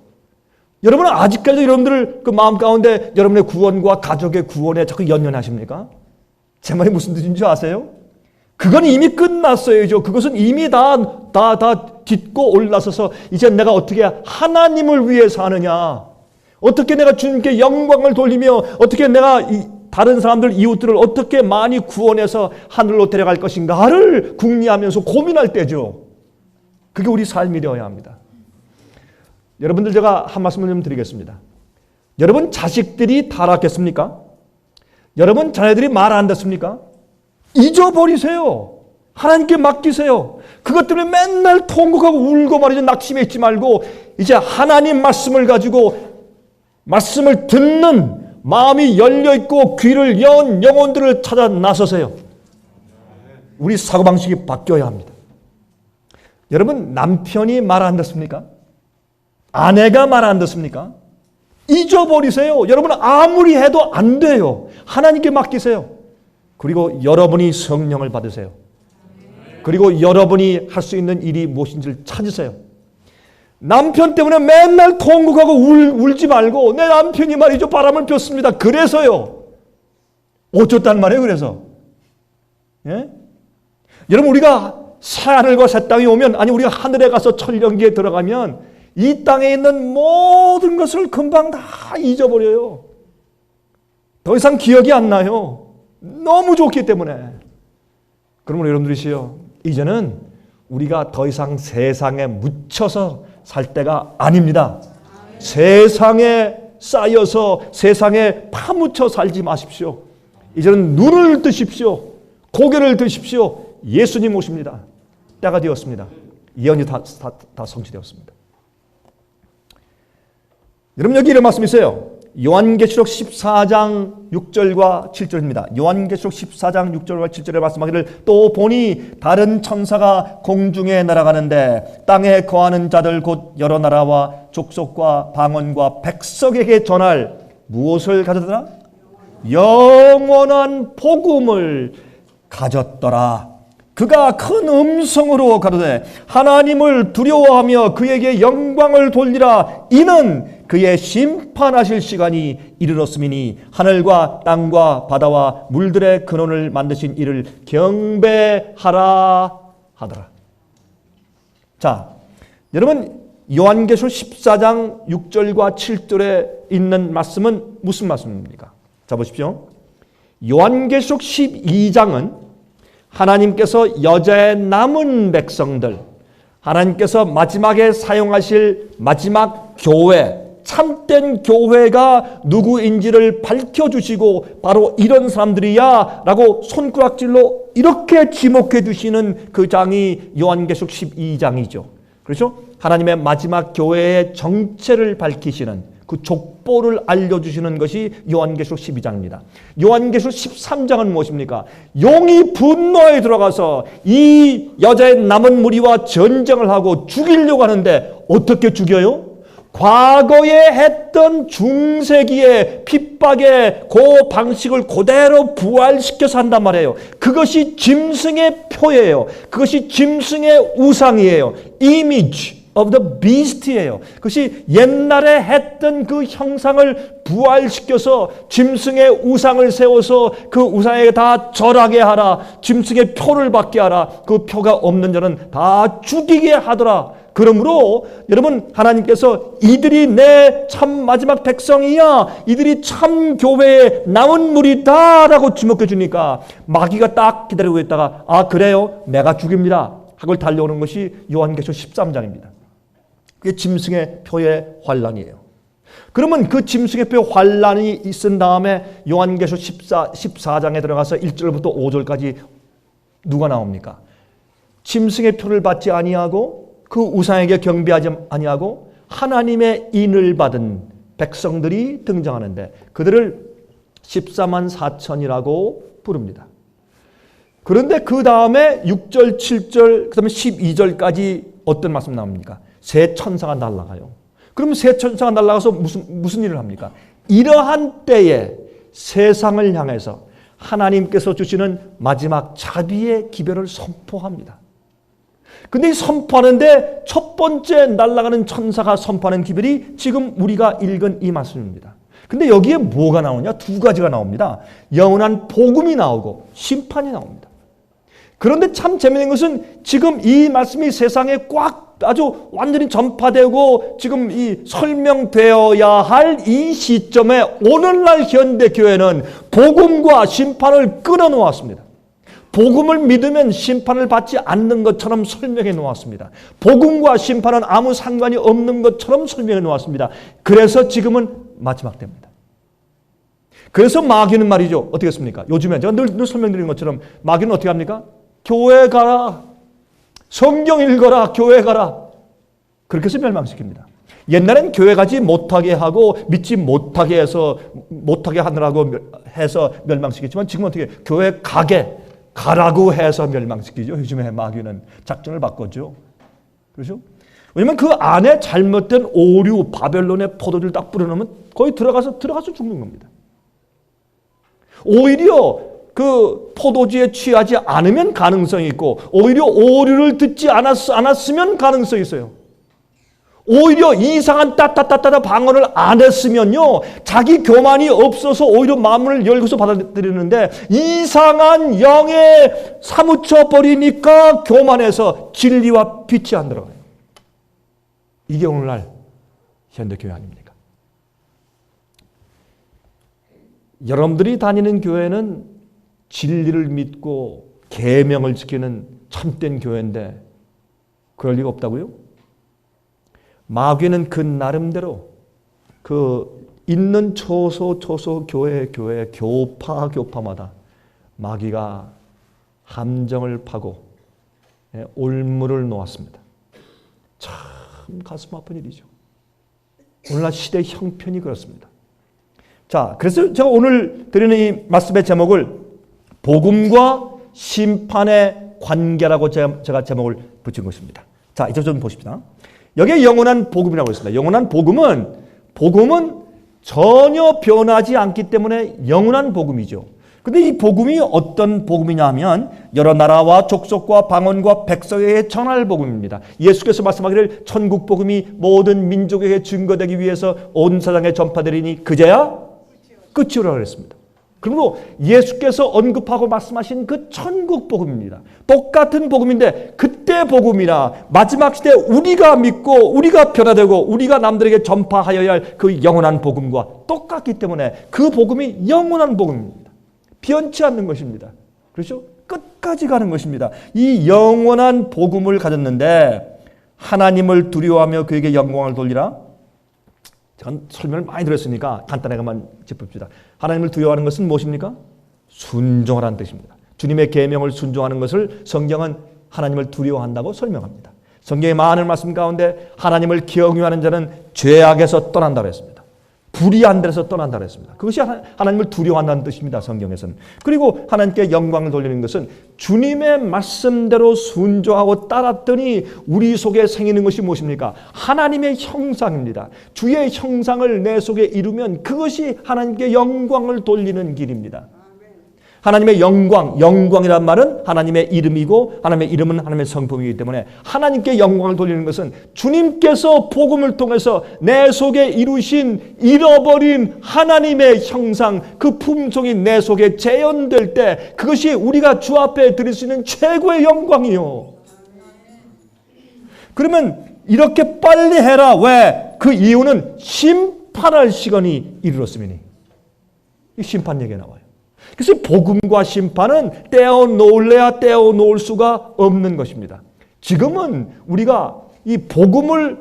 [SPEAKER 1] 여러분은 아직까지도 여러분들 그 마음 가운데 여러분의 구원과 가족의 구원에 자꾸 연연하십니까? 제 말이 무슨 뜻인지 아세요? 그건 이미 끝났어요. 그것은 이미 다 딛고 올라서서 이제 내가 어떻게 하나님을 위해 사느냐, 어떻게 내가 주님께 영광을 돌리며 어떻게 내가 다른 사람들, 이웃들을 어떻게 많이 구원해서 하늘로 데려갈 것인가를 궁리하면서 고민할 때죠. 그게 우리 삶이 되어야 합니다. 여러분들, 제가 한 말씀을 좀 드리겠습니다. 여러분 자식들이 타락했습니까? 여러분 자녀들이 말 안 듣습니까? 잊어버리세요. 하나님께 맡기세요. 그것 때문에 맨날 통곡하고 울고 말이죠. 낙심해 있지 말고 이제 하나님 말씀을 가지고 말씀을 듣는 마음이 열려있고 귀를 연 영혼들을 찾아 나서세요. 우리 사고방식이 바뀌어야 합니다. 여러분, 남편이 말 안 듣습니까? 아내가 말 안 듣습니까? 잊어버리세요. 여러분 아무리 해도 안 돼요. 하나님께 맡기세요. 그리고 여러분이 성령을 받으세요. 그리고 여러분이 할 수 있는 일이 무엇인지를 찾으세요. 남편 때문에 맨날 통곡하고 울지 말고, 내 남편이 말이죠 바람을 폈습니다. 그래서요. 어쩌단 말이에요. 그래서 예? 여러분, 우리가 새하늘과 새 땅이 오면, 아니 우리가 하늘에 가서 천년기에 들어가면 이 땅에 있는 모든 것을 금방 다 잊어버려요. 더 이상 기억이 안 나요. 너무 좋기 때문에. 그러면 여러분들이시요, 이제는 우리가 더 이상 세상에 묻혀서 살 때가 아닙니다. 세상에 쌓여서 세상에 파묻혀 살지 마십시오. 이제는 눈을 뜨십시오. 고개를 드십시오. 예수님 오십니다. 때가 되었습니다. 예언이 다 성취되었습니다. 여러분, 여기 이런 말씀이 있어요. 요한계시록 14장 6절과 7절입니다. 요한계시록 14장 6절과 7절에 말씀하기를, 또 보니 다른 천사가 공중에 날아가는데 땅에 거하는 자들 곧 여러 나라와 족속과 방언과 백성에게 전할 무엇을 가졌더라? 영원한 복음을 가졌더라. 그가 큰 음성으로 가로되 하나님을 두려워하며 그에게 영광을 돌리라. 이는 그의 심판하실 시간이 이르렀음이니 하늘과 땅과 바다와 물들의 근원을 만드신 이를 경배하라 하더라. 자, 여러분, 요한계시록 14장 6절과 7절에 있는 말씀은 무슨 말씀입니까? 자, 보십시오. 요한계시록 12장은 하나님께서 여자의 남은 백성들, 하나님께서 마지막에 사용하실 마지막 교회, 참된 교회가 누구인지를 밝혀주시고 바로 이런 사람들이야 라고 손가락질로 이렇게 지목해 주시는 그 장이 요한계시록 12장이죠. 그렇죠? 하나님의 마지막 교회의 정체를 밝히시는 그 족보를 알려주시는 것이 요한계시록 12장입니다. 요한계시록 13장은 무엇입니까? 용이 분노에 들어가서 이 여자의 남은 무리와 전쟁을 하고 죽이려고 하는데 어떻게 죽여요? 과거에 했던 중세기의 핍박의 그 방식을 그대로 부활시켜서 한단 말이에요. 그것이 짐승의 표예요. 그것이 짐승의 우상이에요. Image of the beast예요. 그것이 옛날에 했던 그 형상을 부활시켜서 짐승의 우상을 세워서 그 우상에게 다 절하게 하라. 짐승의 표를 받게 하라. 그 표가 없는 자는 다 죽이게 하더라. 그러므로 여러분 하나님께서 이들이 내 참 마지막 백성이야. 이들이 참 교회의 남은 무리다 라고 지목해 주니까 마귀가 딱 기다리고 있다가 아 그래요? 내가 죽입니다. 하고 달려오는 것이 요한계시록 13장입니다. 그게 짐승의 표의 환란이에요. 그러면 그 짐승의 표 환란이 있은 다음에 요한계시록 14장에 들어가서 1절부터 5절까지 누가 나옵니까? 짐승의 표를 받지 아니하고 그 우상에게 경배하지 아니하고 하나님의 인을 받은 백성들이 등장하는데 그들을 14만 4천이라고 부릅니다. 그런데 그 다음에 6절, 7절, 그 다음에 12절까지 어떤 말씀 나옵니까? 새 천사가 날아가요. 그럼 새 천사가 날아가서 무슨 일을 합니까? 이러한 때에 세상을 향해서 하나님께서 주시는 마지막 자비의 기별을 선포합니다. 근데 이 선포하는데 첫 번째 날아가는 천사가 선포하는 기별이 지금 우리가 읽은 이 말씀입니다. 근데 여기에 뭐가 나오냐? 두 가지가 나옵니다. 영원한 복음이 나오고 심판이 나옵니다. 그런데 참 재미있는 것은 지금 이 말씀이 세상에 꽉 아주 완전히 전파되고 지금 이 설명되어야 할 이 시점에 오늘날 현대 교회는 복음과 심판을 끊어 놓았습니다. 복음을 믿으면 심판을 받지 않는 것처럼 설명해 놓았습니다. 복음과 심판은 아무 상관이 없는 것처럼 설명해 놓았습니다. 그래서 지금은 마지막 때입니다. 그래서 마귀는 말이죠. 어떻게 했습니까? 요즘에 제가 늘 설명드리는 것처럼 마귀는 어떻게 합니까? 교회 가라. 성경 읽어라. 교회 가라. 그렇게 해서 멸망시킵니다. 옛날엔 교회 가지 못하게 하고 믿지 못하게 해서 못하게 하느라고 해서 멸망시켰지만 지금은 어떻게 교회 가라고 해서 멸망시키죠. 요즘에 마귀는 작전을 바꿨죠. 그렇죠? 왜냐면 그 안에 잘못된 오류 바벨론의 포도주를 딱 뿌려놓으면 거의 들어가서 죽는 겁니다. 오히려 그 포도주에 취하지 않으면 가능성이 있고 오히려 오류를 듣지 않았으면 가능성이 있어요. 오히려 이상한 따따따따 방언을 안 했으면요 자기 교만이 없어서 오히려 마음을 열고서 받아들이는데 이상한 영에 사무쳐 버리니까 교만해서 진리와 빛이 안 들어가요. 이게 오늘날 현대교회 아닙니까? 여러분들이 다니는 교회는 진리를 믿고 계명을 지키는 참된 교회인데 그럴 리가 없다고요? 마귀는 그 나름대로 그 있는 초소 교회 교파마다 마귀가 함정을 파고 올무를 놓았습니다. 참 가슴 아픈 일이죠. 오늘날 시대 형편이 그렇습니다. 자, 그래서 제가 오늘 드리는 이 말씀의 제목을 복음과 심판의 관계라고 제가 제목을 붙인 것입니다. 자, 이제 좀 보십시다. 여기에 영원한 복음이라고 했습니다. 영원한 복음은 전혀 변하지 않기 때문에 영원한 복음이죠. 근데 이 복음이 어떤 복음이냐 하면 여러 나라와 족속과 방언과 백성에게 전할 복음입니다. 예수께서 말씀하기를 천국 복음이 모든 민족에게 증거되기 위해서 온 세상에 전파되리니 그제야 끝이오라 그랬습니다. 그러므로 예수께서 언급하고 말씀하신 그 천국 복음입니다. 똑같은 복음인데 그때 복음이나 마지막 시대 우리가 믿고 우리가 변화되고 우리가 남들에게 전파하여야 할 그 영원한 복음과 똑같기 때문에 그 복음이 영원한 복음입니다. 변치 않는 것입니다. 그렇죠? 끝까지 가는 것입니다. 이 영원한 복음을 가졌는데 하나님을 두려워하며 그에게 영광을 돌리라. 제가 설명을 많이 드렸으니까 간단하게만 짚읍시다. 하나님을 두려워하는 것은 무엇입니까? 순종하라는 뜻입니다. 주님의 계명을 순종하는 것을 성경은 하나님을 두려워한다고 설명합니다. 성경의 많은 말씀 가운데 하나님을 경외하는 자는 죄악에서 떠난다고 했습니다. 불의한 데서 떠난다고 했습니다. 그것이 하나님을 두려워한다는 뜻입니다. 성경에서는. 그리고 하나님께 영광을 돌리는 것은 주님의 말씀대로 순종하고 따랐더니 우리 속에 생기는 것이 무엇입니까? 하나님의 형상입니다. 주의 형상을 내 속에 이루면 그것이 하나님께 영광을 돌리는 길입니다. 하나님의 영광이란 말은 하나님의 이름이고 하나님의 이름은 하나님의 성품이기 때문에 하나님께 영광을 돌리는 것은 주님께서 복음을 통해서 내 속에 이루신 잃어버린 하나님의 형상, 그 품성이 내 속에 재현될 때 그것이 우리가 주 앞에 드릴 수 있는 최고의 영광이요. 그러면 이렇게 빨리 해라. 왜? 그 이유는 심판할 시간이 이르렀음이니. 이 심판 얘기가 나와요. 그래서 복음과 심판은 떼어놓을래야 떼어놓을 수가 없는 것입니다. 지금은 우리가 이 복음을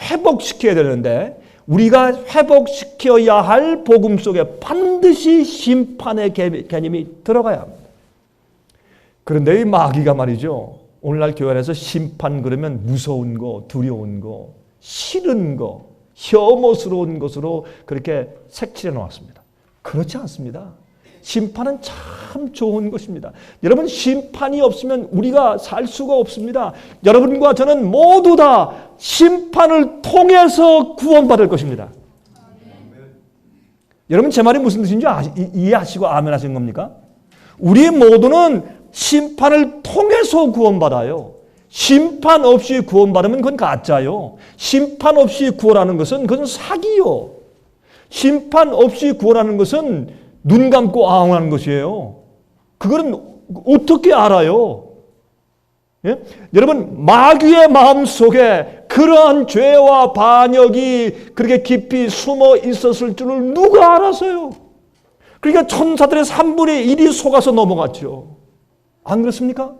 [SPEAKER 1] 회복시켜야 되는데 우리가 회복시켜야 할 복음 속에 반드시 심판의 개념이 들어가야 합니다. 그런데 이 마귀가 말이죠. 오늘날 교회 안에서 심판 그러면 무서운 거, 두려운 거, 싫은 거, 혐오스러운 것으로 그렇게 색칠해 놓았습니다. 그렇지 않습니다. 심판은 참 좋은 것입니다. 여러분, 심판이 없으면 우리가 살 수가 없습니다. 여러분과 저는 모두 다 심판을 통해서 구원받을 것입니다. 여러분, 제 말이 무슨 뜻인지 이해하시고 아멘 하신 겁니까? 우리 모두는 심판을 통해서 구원받아요. 심판 없이 구원받으면 그건 가짜요. 심판 없이 구원하는 것은 그건 사기요. 심판 없이 구원하는 것은 눈 감고 아웅하는 것이에요. 그거는 어떻게 알아요? 예? 여러분, 마귀의 마음속에 그러한 죄와 반역이 그렇게 깊이 숨어 있었을 줄을 누가 알았어요? 그러니까 천사들의 3분의 1이 속아서 넘어갔죠. 안 그렇습니까?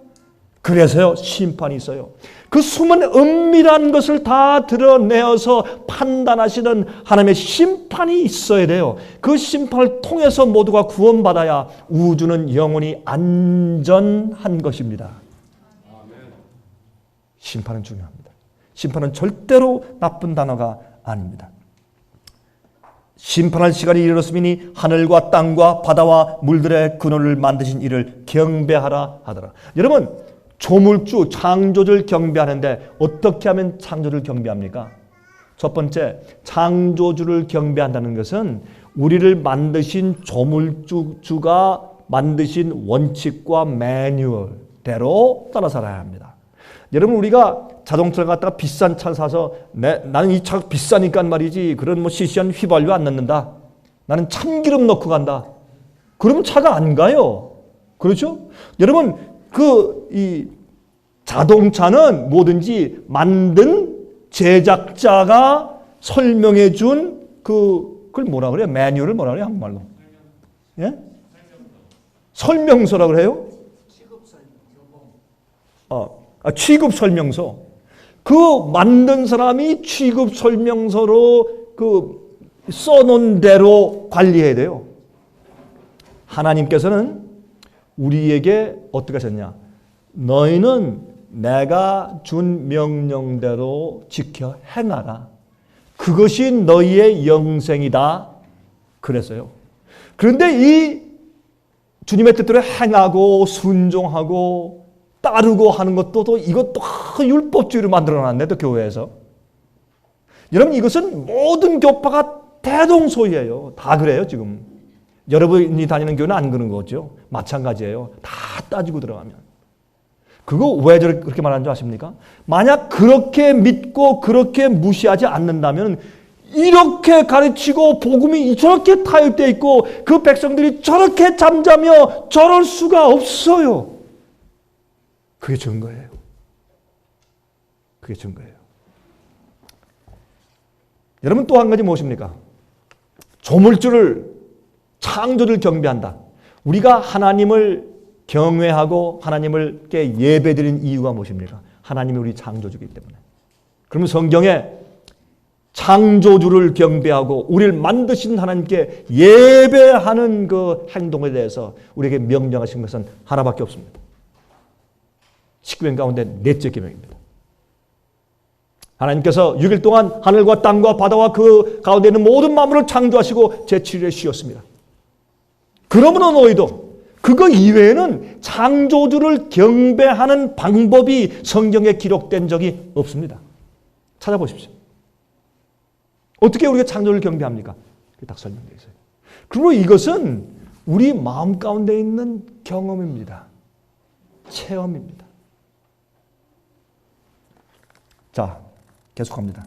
[SPEAKER 1] 그래서요, 심판이 있어요. 그 숨은 은밀한 것을 다 드러내어서 판단하시는 하나님의 심판이 있어야 돼요. 그 심판을 통해서 모두가 구원받아야 우주는 영원히 안전한 것입니다. 심판은 중요합니다. 심판은 절대로 나쁜 단어가 아닙니다. 심판할 시간이 이르렀으니 하늘과 땅과 바다와 물들의 근원을 만드신 이를 경배하라 하더라. 여러분, 조물주, 창조주를 경배하는데 어떻게 하면 창조주를 경배합니까? 첫 번째, 창조주를 경배한다는 것은 우리를 만드신 조물주가 만드신 원칙과 매뉴얼대로 따라 살아야 합니다. 여러분, 우리가 자동차를 갖다가 비싼 차를 사서 나는 이 차 비싸니까 말이지 그런 뭐 시시한 휘발유 안 넣는다. 나는 참기름 넣고 간다. 그러면 차가 안 가요. 그렇죠? 여러분, 이 자동차는 뭐든지 만든 제작자가 설명해 준 그걸 뭐라 그래요? 매뉴얼을 뭐라 그래요? 한국말로. 예? 설명서라 그래요? 취급 설명서. 그 만든 사람이 취급 설명서로 써놓은 대로 관리해야 돼요. 하나님께서는 우리에게 어떻게 하셨냐? 너희는 내가 준 명령대로 지켜 행하라. 그것이 너희의 영생이다. 그랬어요. 그런데 이 주님의 뜻대로 행하고 순종하고 따르고 하는 것도 또 이것도 율법주의로 만들어놨네, 또 교회에서. 여러분, 이것은 모든 교파가 대동소이해요. 다 그래요, 지금. 여러분이 다니는 교회는 안 그런 거죠. 마찬가지예요. 다 따지고 들어가면. 그거 왜 그렇게 말하는 줄 아십니까? 만약 그렇게 믿고 그렇게 무시하지 않는다면 이렇게 가르치고 복음이 저렇게 타협되어 있고 그 백성들이 저렇게 잠자며 저럴 수가 없어요. 그게 증거예요. 그게 증거예요. 여러분, 또 한 가지 무엇입니까? 조물주를, 창조를 경배한다. 우리가 하나님을 경외하고 하나님께 예배드리는 이유가 무엇입니까? 하나님이 우리 창조주이기 때문에. 그러면 성경에 창조주를 경배하고 우리를 만드신 하나님께 예배하는 그 행동에 대해서 우리에게 명령하신 것은 하나밖에 없습니다. 19계명 가운데 넷째 계명입니다. 하나님께서 6일 동안 하늘과 땅과 바다와 그 가운데 있는 모든 만물을 창조하시고 제7일에 쉬었습니다. 그러므로 너희도 그거 이외에는 창조주를 경배하는 방법이 성경에 기록된 적이 없습니다. 찾아보십시오. 어떻게 우리가 창조주를 경배합니까? 딱 설명되어 있어요. 그리고 이것은 우리 마음 가운데 있는 경험입니다. 체험입니다. 자, 계속합니다.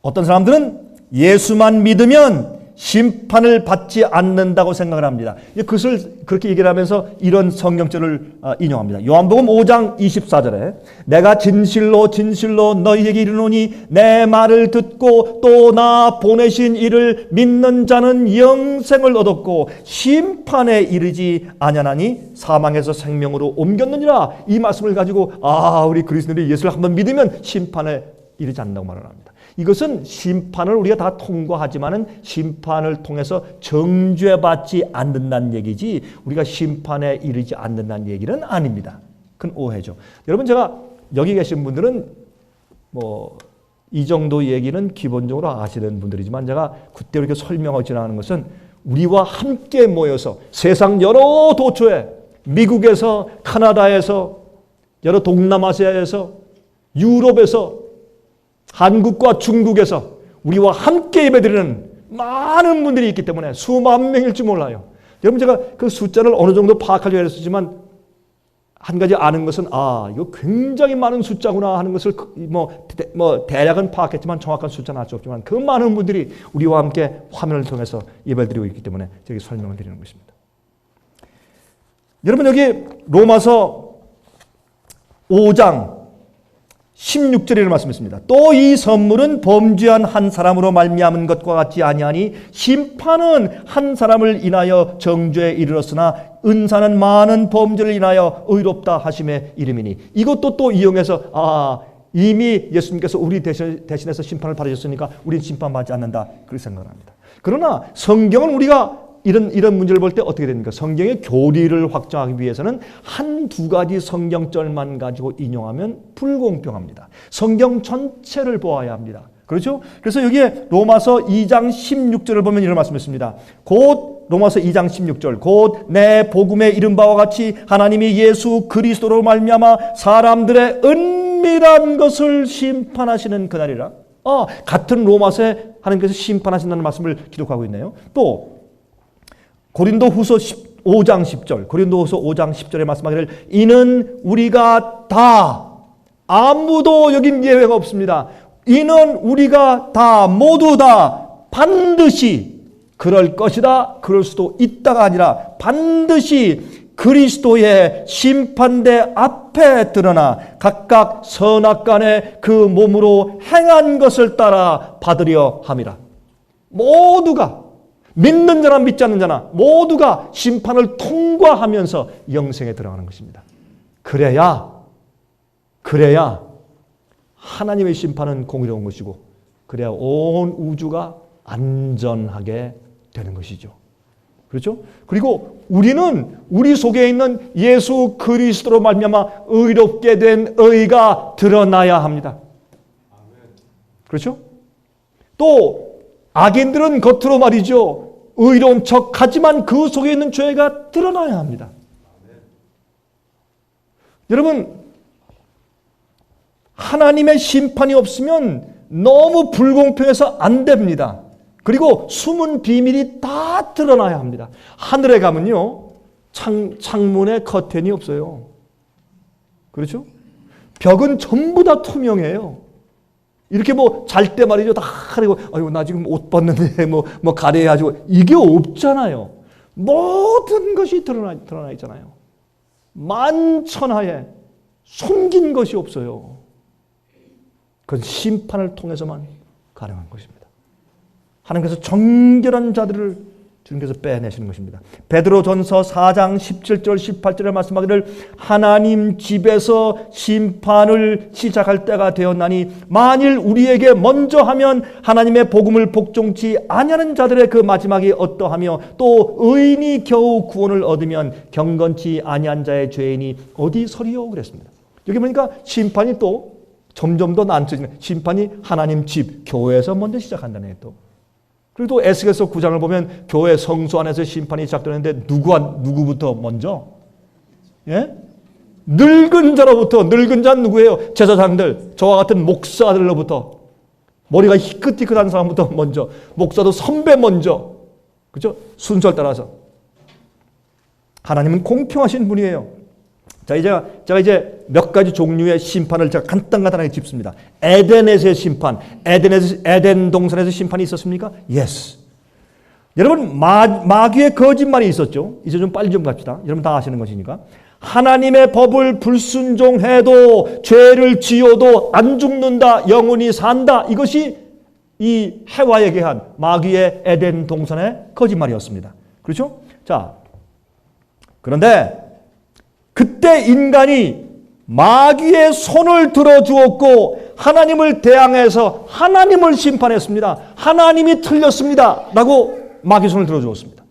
[SPEAKER 1] 어떤 사람들은 예수만 믿으면 심판을 받지 않는다고 생각을 합니다. 그것을 그렇게 얘기를 하면서 이런 성경절을 인용합니다. 요한복음 5장 24절에 내가 진실로 진실로 너희에게 이르노니 내 말을 듣고 또 나 보내신 이를 믿는 자는 영생을 얻었고 심판에 이르지 아니하나니 사망에서 생명으로 옮겼느니라. 이 말씀을 가지고 우리 그리스도인들이 예수를 한번 믿으면 심판에 이르지 않는다고 말을 합니다. 이것은 심판을 우리가 다 통과하지만은 심판을 통해서 정죄받지 않는다는 얘기지 우리가 심판에 이르지 않는다는 얘기는 아닙니다. 그건 오해죠. 여러분 제가 여기 계신 분들은 이 정도 얘기는 기본적으로 아시는 분들이지만 제가 그때 이렇게 설명하고 지나가는 것은 우리와 함께 모여서 세상 여러 도처에 미국에서 캐나다에서 여러 동남아시아에서 유럽에서 한국과 중국에서 우리와 함께 예배드리는 많은 분들이 있기 때문에 수만 명일지 몰라요. 여러분 제가 그 숫자를 어느 정도 파악하려고 했었지만 한 가지 아는 것은 이거 굉장히 많은 숫자구나 하는 것을 대략은 파악했지만 정확한 숫자는 알 수 없지만 그 많은 분들이 우리와 함께 화면을 통해서 예배를 드리고 있기 때문에 저기 설명을 드리는 것입니다. 여러분 여기 로마서 5장 16절에 말씀했습니다. 또 이 선물은 범죄한 한 사람으로 말미암은 것과 같지 아니하니 심판은 한 사람을 인하여 정죄에 이르렀으나 은사는 많은 범죄를 인하여 의롭다 하심의 이름이니. 이것도 또 이용해서 이미 예수님께서 우리 대신해서 심판을 받으셨으니까 우리는 심판받지 않는다 그렇게 생각을 합니다. 그러나 성경은 우리가 이런 문제를 볼 때 어떻게 됩니까? 성경의 교리를 확정하기 위해서는 한두 가지 성경절만 가지고 인용하면 불공평합니다. 성경 전체를 보아야 합니다. 그렇죠? 그래서 여기에 로마서 2장 16절을 보면 이런 말씀이 있습니다. 곧 로마서 2장 16절 곧 내 복음에 이른 바와 같이 하나님이 예수 그리스도로 말미암아 사람들의 은밀한 것을 심판하시는 그날이라. 같은 로마서에 하나님께서 심판하신다는 말씀을 기록하고 있네요. 또 고린도후서 5장 10절 고린도후서 5장 10절에 말씀하기를 이는 우리가 다 아무도 여긴 예외가 없습니다. 이는 우리가 다 모두 다 반드시 그럴 것이다 그럴 수도 있다가 아니라 반드시 그리스도의 심판대 앞에 드러나 각각 선악간에 그 몸으로 행한 것을 따라 받으려 함이라. 모두가 믿는 자나 믿지 않는 자나 모두가 심판을 통과하면서 영생에 들어가는 것입니다. 그래야 하나님의 심판은 공의로운 것이고 그래야 온 우주가 안전하게 되는 것이죠. 그렇죠? 그리고 우리는 우리 속에 있는 예수 그리스도로 말미암아 의롭게 된 의가 드러나야 합니다. 그렇죠? 또 악인들은 겉으로 말이죠. 의로운 척하지만 그 속에 있는 죄가 드러나야 합니다. 여러분 하나님의 심판이 없으면 너무 불공평해서 안 됩니다. 그리고 숨은 비밀이 다 드러나야 합니다. 하늘에 가면요. 창문에 커튼이 없어요. 그렇죠? 벽은 전부 다 투명해요. 이렇게 잘 때 말이죠. 다 그리고 나 지금 옷 벗는데 가려야지고 이게 없잖아요. 모든 것이 드러나 있잖아요. 만천하에 숨긴 것이 없어요. 그건 심판을 통해서만 가능한 것입니다. 하나님께서 정결한 자들을 주님께서 빼내시는 것입니다. 베드로전서 4장 17절 18절에 말씀하기를 하나님 집에서 심판을 시작할 때가 되었나니 만일 우리에게 먼저 하면 하나님의 복음을 복종치 아니하는 자들의 그 마지막이 어떠하며 또 의인이 겨우 구원을 얻으면 경건치 아니한 자의 죄인이 어디 서리요 그랬습니다. 여기 보니까 심판이 또 점점 더 난처해지는, 심판이 하나님 집, 교회에서 먼저 시작한다네요. 또 그리고 또 에스겔서 9장을 보면 교회 성소 안에서 심판이 시작되는데 누구부터 먼저? 예? 늙은 자로부터. 늙은 자는 누구예요? 제사장들, 저와 같은 목사들로부터. 머리가 희끗희끗한 사람부터 먼저. 목사도 선배 먼저. 그렇죠? 순서를 따라서. 하나님은 공평하신 분이에요. 자, 제가 이제 몇 가지 종류의 심판을 제가 간단하게 짚습니다. 에덴에서의 심판, 에덴 동산에서 심판이 있었습니까? Yes. 여러분, 마귀의 거짓말이 있었죠. 이제 좀 빨리 좀 갑시다. 여러분 다 아시는 것이니까. 하나님의 법을 불순종해도 죄를 지어도 안 죽는다, 영원히 산다. 이것이 이 해와에게 한 마귀의 에덴 동산의 거짓말이었습니다. 그렇죠? 자, 그런데 그때 인간이 마귀의 손을 들어주었고 하나님을 대항해서 하나님을 심판했습니다. 하나님이 틀렸습니다 라고 마귀 손을 들어주었습니다.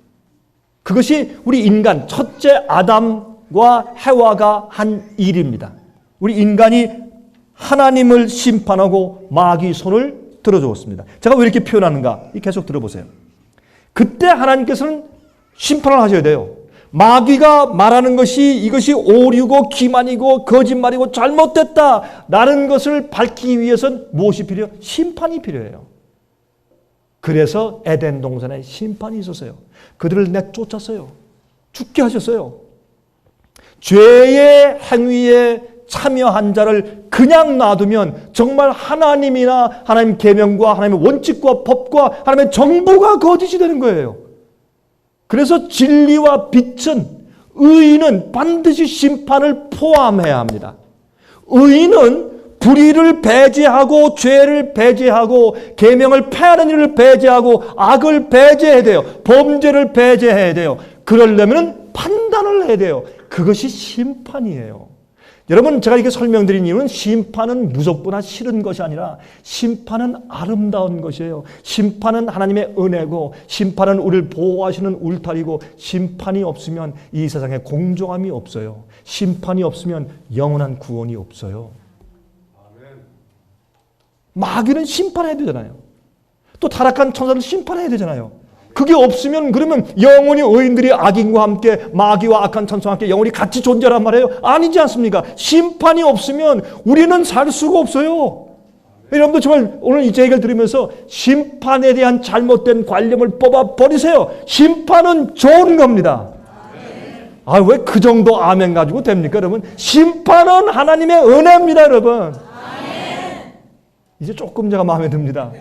[SPEAKER 1] 그것이 우리 인간 첫째 아담과 해와가 한 일입니다. 우리 인간이 하나님을 심판하고 마귀 손을 들어주었습니다. 제가 왜 이렇게 표현하는가? 계속 들어보세요. 그때 하나님께서는 심판을 하셔야 돼요. 마귀가 말하는 것이 이것이 오류고 기만이고 거짓말이고 잘못됐다 라는 것을 밝히기 위해서는 무엇이 필요해요? 심판이 필요해요. 그래서 에덴 동산에 심판이 있었어요. 그들을 내쫓았어요. 죽게 하셨어요. 죄의 행위에 참여한 자를 그냥 놔두면 정말 하나님이나 하나님 계명과 하나님의 원칙과 법과 하나님의 정부가 거짓이 되는 거예요. 그래서 진리와 빛은, 의인은 반드시 심판을 포함해야 합니다. 의인은 불의를 배제하고 죄를 배제하고 계명을 폐하는 일을 배제하고 악을 배제해야 돼요. 범죄를 배제해야 돼요. 그러려면 판단을 해야 돼요. 그것이 심판이에요. 여러분, 제가 이렇게 설명드린 이유는 심판은 무섭거나 싫은 것이 아니라 심판은 아름다운 것이에요. 심판은 하나님의 은혜고 심판은 우리를 보호하시는 울타리고 심판이 없으면 이 세상에 공정함이 없어요. 심판이 없으면 영원한 구원이 없어요. 마귀는 심판해야 되잖아요. 또 타락한 천사를 심판해야 되잖아요. 그게 없으면 그러면 영원히 의인들이 악인과 함께 마귀와 악한 천사와 함께 영원히 같이 존재란 말이에요. 아니지 않습니까? 심판이 없으면 우리는 살 수가 없어요. 여러분들 정말 오늘 이 얘기를 들으면서 심판에 대한 잘못된 관념을 뽑아버리세요. 심판은 좋은 겁니다. 아, 왜 그 정도 아멘 가지고 됩니까, 여러분? 심판은 하나님의 은혜입니다, 여러분. 이제 조금 제가 마음에 듭니다.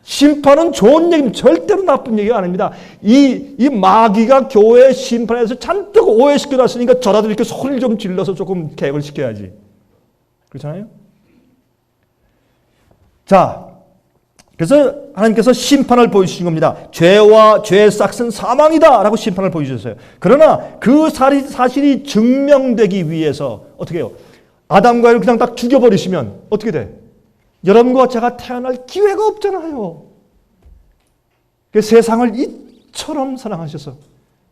[SPEAKER 1] 심판은 좋은 얘기입니다. 절대로 나쁜 얘기가 아닙니다. 이 마귀가 교회 심판에서 잔뜩 오해시켜 놨으니까 저라도 이렇게 소리를 좀 질러서 조금 개혁을 시켜야지. 그렇잖아요? 자, 그래서 하나님께서 심판을 보여주신 겁니다. 죄와 죄의 싹은 사망이다 라고 심판을 보여주셨어요. 그러나 그 사실이 증명되기 위해서 어떻게 해요? 아담과 에를 그냥 딱 죽여버리시면 어떻게 돼? 여러분과 제가 태어날 기회가 없잖아요. 세상을 이처럼 사랑하셔서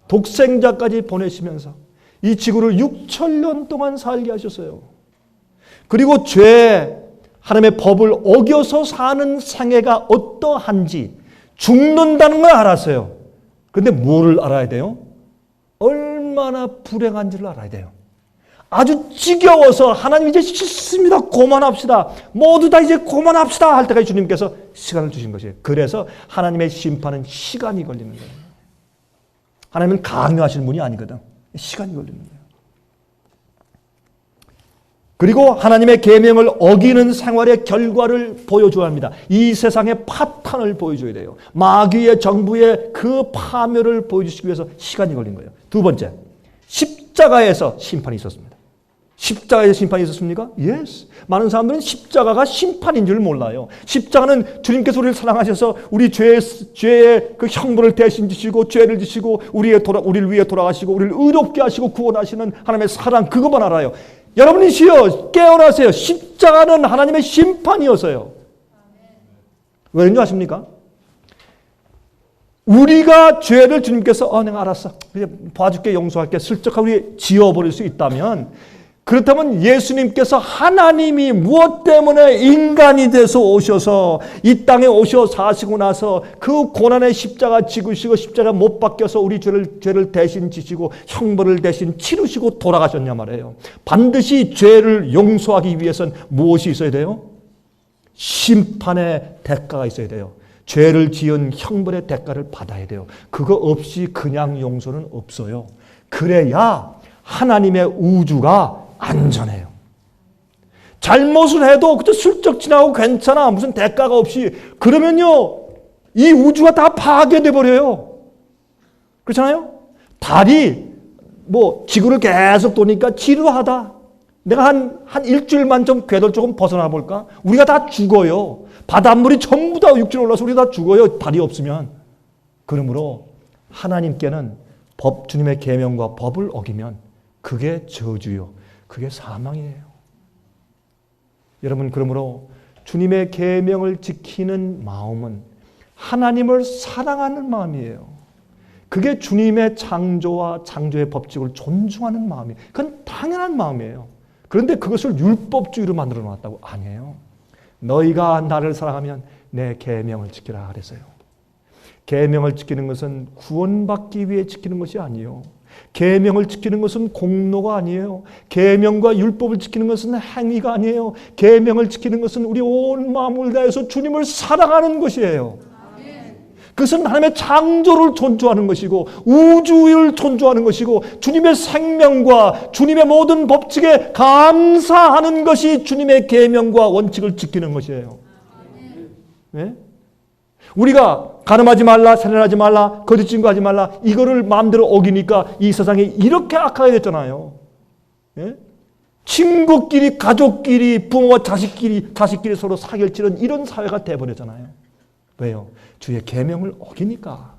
[SPEAKER 1] 독생자까지 보내시면서 이 지구를 6,000년 동안 살게 하셨어요. 그리고 하나님의 법을 어겨서 사는 생애가 어떠한지 죽는다는 걸 알았어요. 그런데 뭐를 알아야 돼요? 얼마나 불행한지를 알아야 돼요. 아주 지겨워서 하나님 이제 싫습니다. 그만합시다. 모두 다 이제 그만합시다 할 때까지 주님께서 시간을 주신 것이에요. 그래서 하나님의 심판은 시간이 걸리는 거예요. 하나님은 강요하시는 분이 아니거든. 시간이 걸리는 거예요. 그리고 하나님의 계명을 어기는 생활의 결과를 보여줘야 합니다. 이 세상의 파탄을 보여줘야 돼요. 마귀의 정부의 그 파멸을 보여주시기 위해서 시간이 걸린 거예요. 두 번째, 십자가에서 심판이 있었습니다. 십자가에서 심판이 있었습니까? Yes. 많은 사람들은 십자가가 심판인 줄 몰라요. 십자가는 주님께서 우리를 사랑하셔서 우리 죄의 그 형벌을 대신 지시고 죄를 지시고 우리를 위해 돌아가시고 우리를 의롭게 하시고 구원하시는 하나님의 사랑, 그것만 알아요. 여러분이시여 깨어나세요. 십자가는 하나님의 심판이었어요. 왜 그런지 아십니까? 우리가 죄를 주님께서 내가 알았어, 봐줄게, 용서할게, 슬쩍 우리 지워버릴 수 있다면, 그렇다면 예수님께서 하나님이 무엇 때문에 인간이 돼서 오셔서 이 땅에 오셔 사시고 나서 그 고난의 십자가 지으시고 십자가 못 박혀서 우리 죄를 대신 지시고 형벌을 대신 치르시고 돌아가셨냐 말이에요. 반드시 죄를 용서하기 위해서는 무엇이 있어야 돼요? 심판의 대가가 있어야 돼요. 죄를 지은 형벌의 대가를 받아야 돼요. 그거 없이 그냥 용서는 없어요. 그래야 하나님의 우주가 안전해요. 잘못을 해도 그저 슬쩍 지나고 괜찮아, 무슨 대가가 없이, 그러면요 이 우주가 다 파괴돼 버려요. 그렇잖아요? 달이 지구를 계속 도니까 지루하다, 내가 한 일주일만 좀 궤도 조금 벗어나 볼까? 우리가 다 죽어요. 바닷물이 전부 다 육지로 올라서 우리가 다 죽어요, 달이 없으면. 그러므로 하나님께는 주님의 계명과 법을 어기면 그게 저주요, 그게 사망이에요. 여러분, 그러므로 주님의 계명을 지키는 마음은 하나님을 사랑하는 마음이에요. 그게 주님의 창조와 창조의 법칙을 존중하는 마음이에요. 그건 당연한 마음이에요. 그런데 그것을 율법주의로 만들어 놨다고? 아니에요. 너희가 나를 사랑하면 내 계명을 지키라 그랬어요. 계명을 지키는 것은 구원받기 위해 지키는 것이 아니에요. 계명을 지키는 것은 공로가 아니에요. 계명과 율법을 지키는 것은 행위가 아니에요. 계명을 지키는 것은 우리 온 마음을 다해서 주님을 사랑하는 것이에요. 그것은 하나님의 창조를 존중하는 것이고 우주를 존중하는 것이고 주님의 생명과 주님의 모든 법칙에 감사하는 것이 주님의 계명과 원칙을 지키는 것이에요. 네? 우리가 간음하지 말라, 살인하지 말라, 거짓 증거하지 말라, 이거를 마음대로 어기니까 이 세상이 이렇게 악하게 됐잖아요. 예? 친구끼리, 가족끼리, 부모와 자식끼리 서로 사기를 치는 이런 사회가 돼버렸잖아요. 왜요? 주의 계명을 어기니까.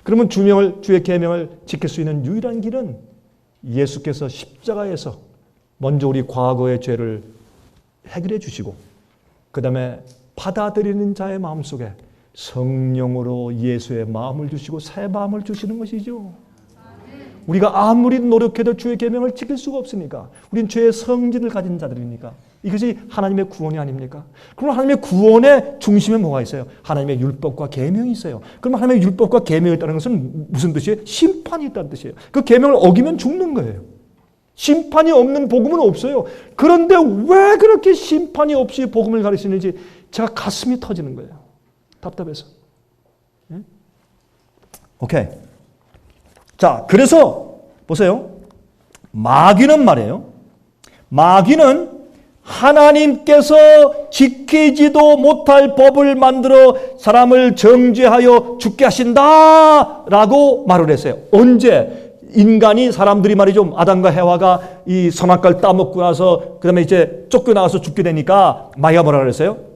[SPEAKER 1] 그러면 주의 계명을 지킬 수 있는 유일한 길은 예수께서 십자가에서 먼저 우리 과거의 죄를 해결해 주시고 그 다음에 받아들이는 자의 마음속에 성령으로 예수의 마음을 주시고 새 마음을 주시는 것이죠. 우리가 아무리 노력해도 주의 계명을 지킬 수가 없으니까. 우린 죄의 성질을 가진 자들이니까. 이것이 하나님의 구원이 아닙니까? 그럼 하나님의 구원의 중심에 뭐가 있어요? 하나님의 율법과 계명이 있어요. 그럼 하나님의 율법과 계명이 있다는 것은 무슨 뜻이에요? 심판이 있다는 뜻이에요. 그 계명을 어기면 죽는 거예요. 심판이 없는 복음은 없어요. 그런데 왜 그렇게 심판이 없이 복음을 가르치는지 제가 가슴이 터지는 거예요. 답답해서. 네? 오케이. 자, 그래서 보세요. 마귀는 말이에요. 마귀는 하나님께서 지키지도 못할 법을 만들어 사람을 정죄하여 죽게 하신다라고 말을 했어요. 언제? 인간이, 사람들이 말이죠, 아담과 해와가 이 선악과를 따먹고 나서 그 다음에 이제 쫓겨나가서 죽게 되니까 마귀가 뭐라 그랬어요?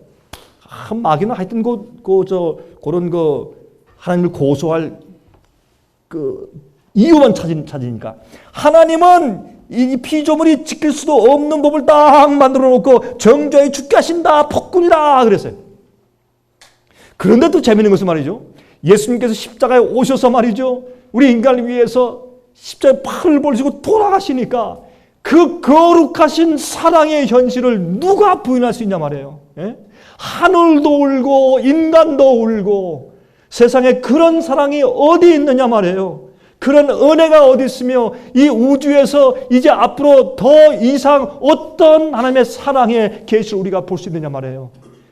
[SPEAKER 1] 마귀는 하여튼 그런 하나님을 고소할 이유만 찾으니까 하나님은 이 피조물이 지킬 수도 없는 법을 딱 만들어 놓고 정죄에 죽게 하신다, 폭군이다 그랬어요. 그런데 또 재미있는 것은 말이죠, 예수님께서 십자가에 오셔서 말이죠, 우리 인간을 위해서 십자가에 팔을 벌리시고 돌아가시니까 그 거룩하신 사랑의 현실을 누가 부인할 수 있냐 말이에요. 예? 하늘도 울고 인간도 울고 세상에 그런 사랑이 어디 있느냐 말이에요. 그런 은혜가 어디 있으며 이 우주에서 이제 앞으로 더 이상 어떤 하나님의 사랑의 계시를 우리가 볼 수 있느냐 말이에요.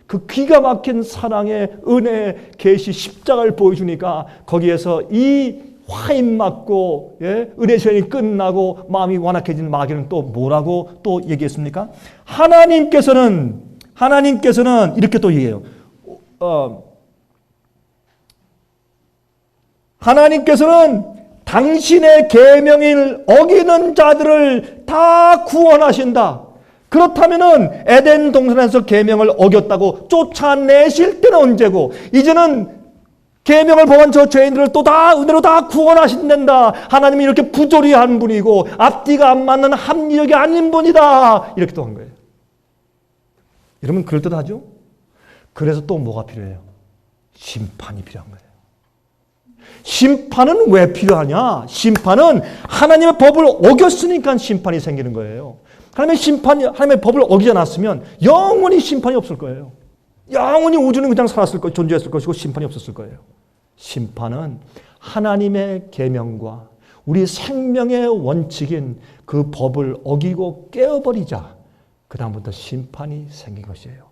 [SPEAKER 1] 그 기가 막힌 사랑의 은혜의 계시 십자가를 보여주니까 거기에서 이 화인 맞고 은혜 시간이 끝나고 마음이 완악해진 마귀는 또 뭐라고 또 얘기했습니까? 하나님께서는 이렇게 또 얘기해요. 하나님께서는 당신의 계명을 어기는 자들을 다 구원하신다. 그렇다면은 에덴 동산에서 계명을 어겼다고 쫓아내실 때는 언제고, 이제는 계명을 범한 저 죄인들을 또 다 은혜로 다 구원하신단다. 하나님이 이렇게 부조리한 분이고 앞뒤가 안 맞는 합리적이 아닌 분이다. 이렇게 또 한 거예요. 여러분 그럴듯하죠? 그래서 또 뭐가 필요해요? 심판이 필요한 거예요. 심판은 왜 필요하냐? 심판은 하나님의 법을 어겼으니까 심판이 생기는 거예요. 하나님의 법을 어기지 않았으면 영원히 심판이 없을 거예요. 영원히 우주는 그냥 살았을 거, 존재했을 것이고 심판이 없었을 거예요. 심판은 하나님의 계명과 우리 생명의 원칙인 그 법을 어기고 깨어버리자 그 다음부터 심판이 생긴 것이에요.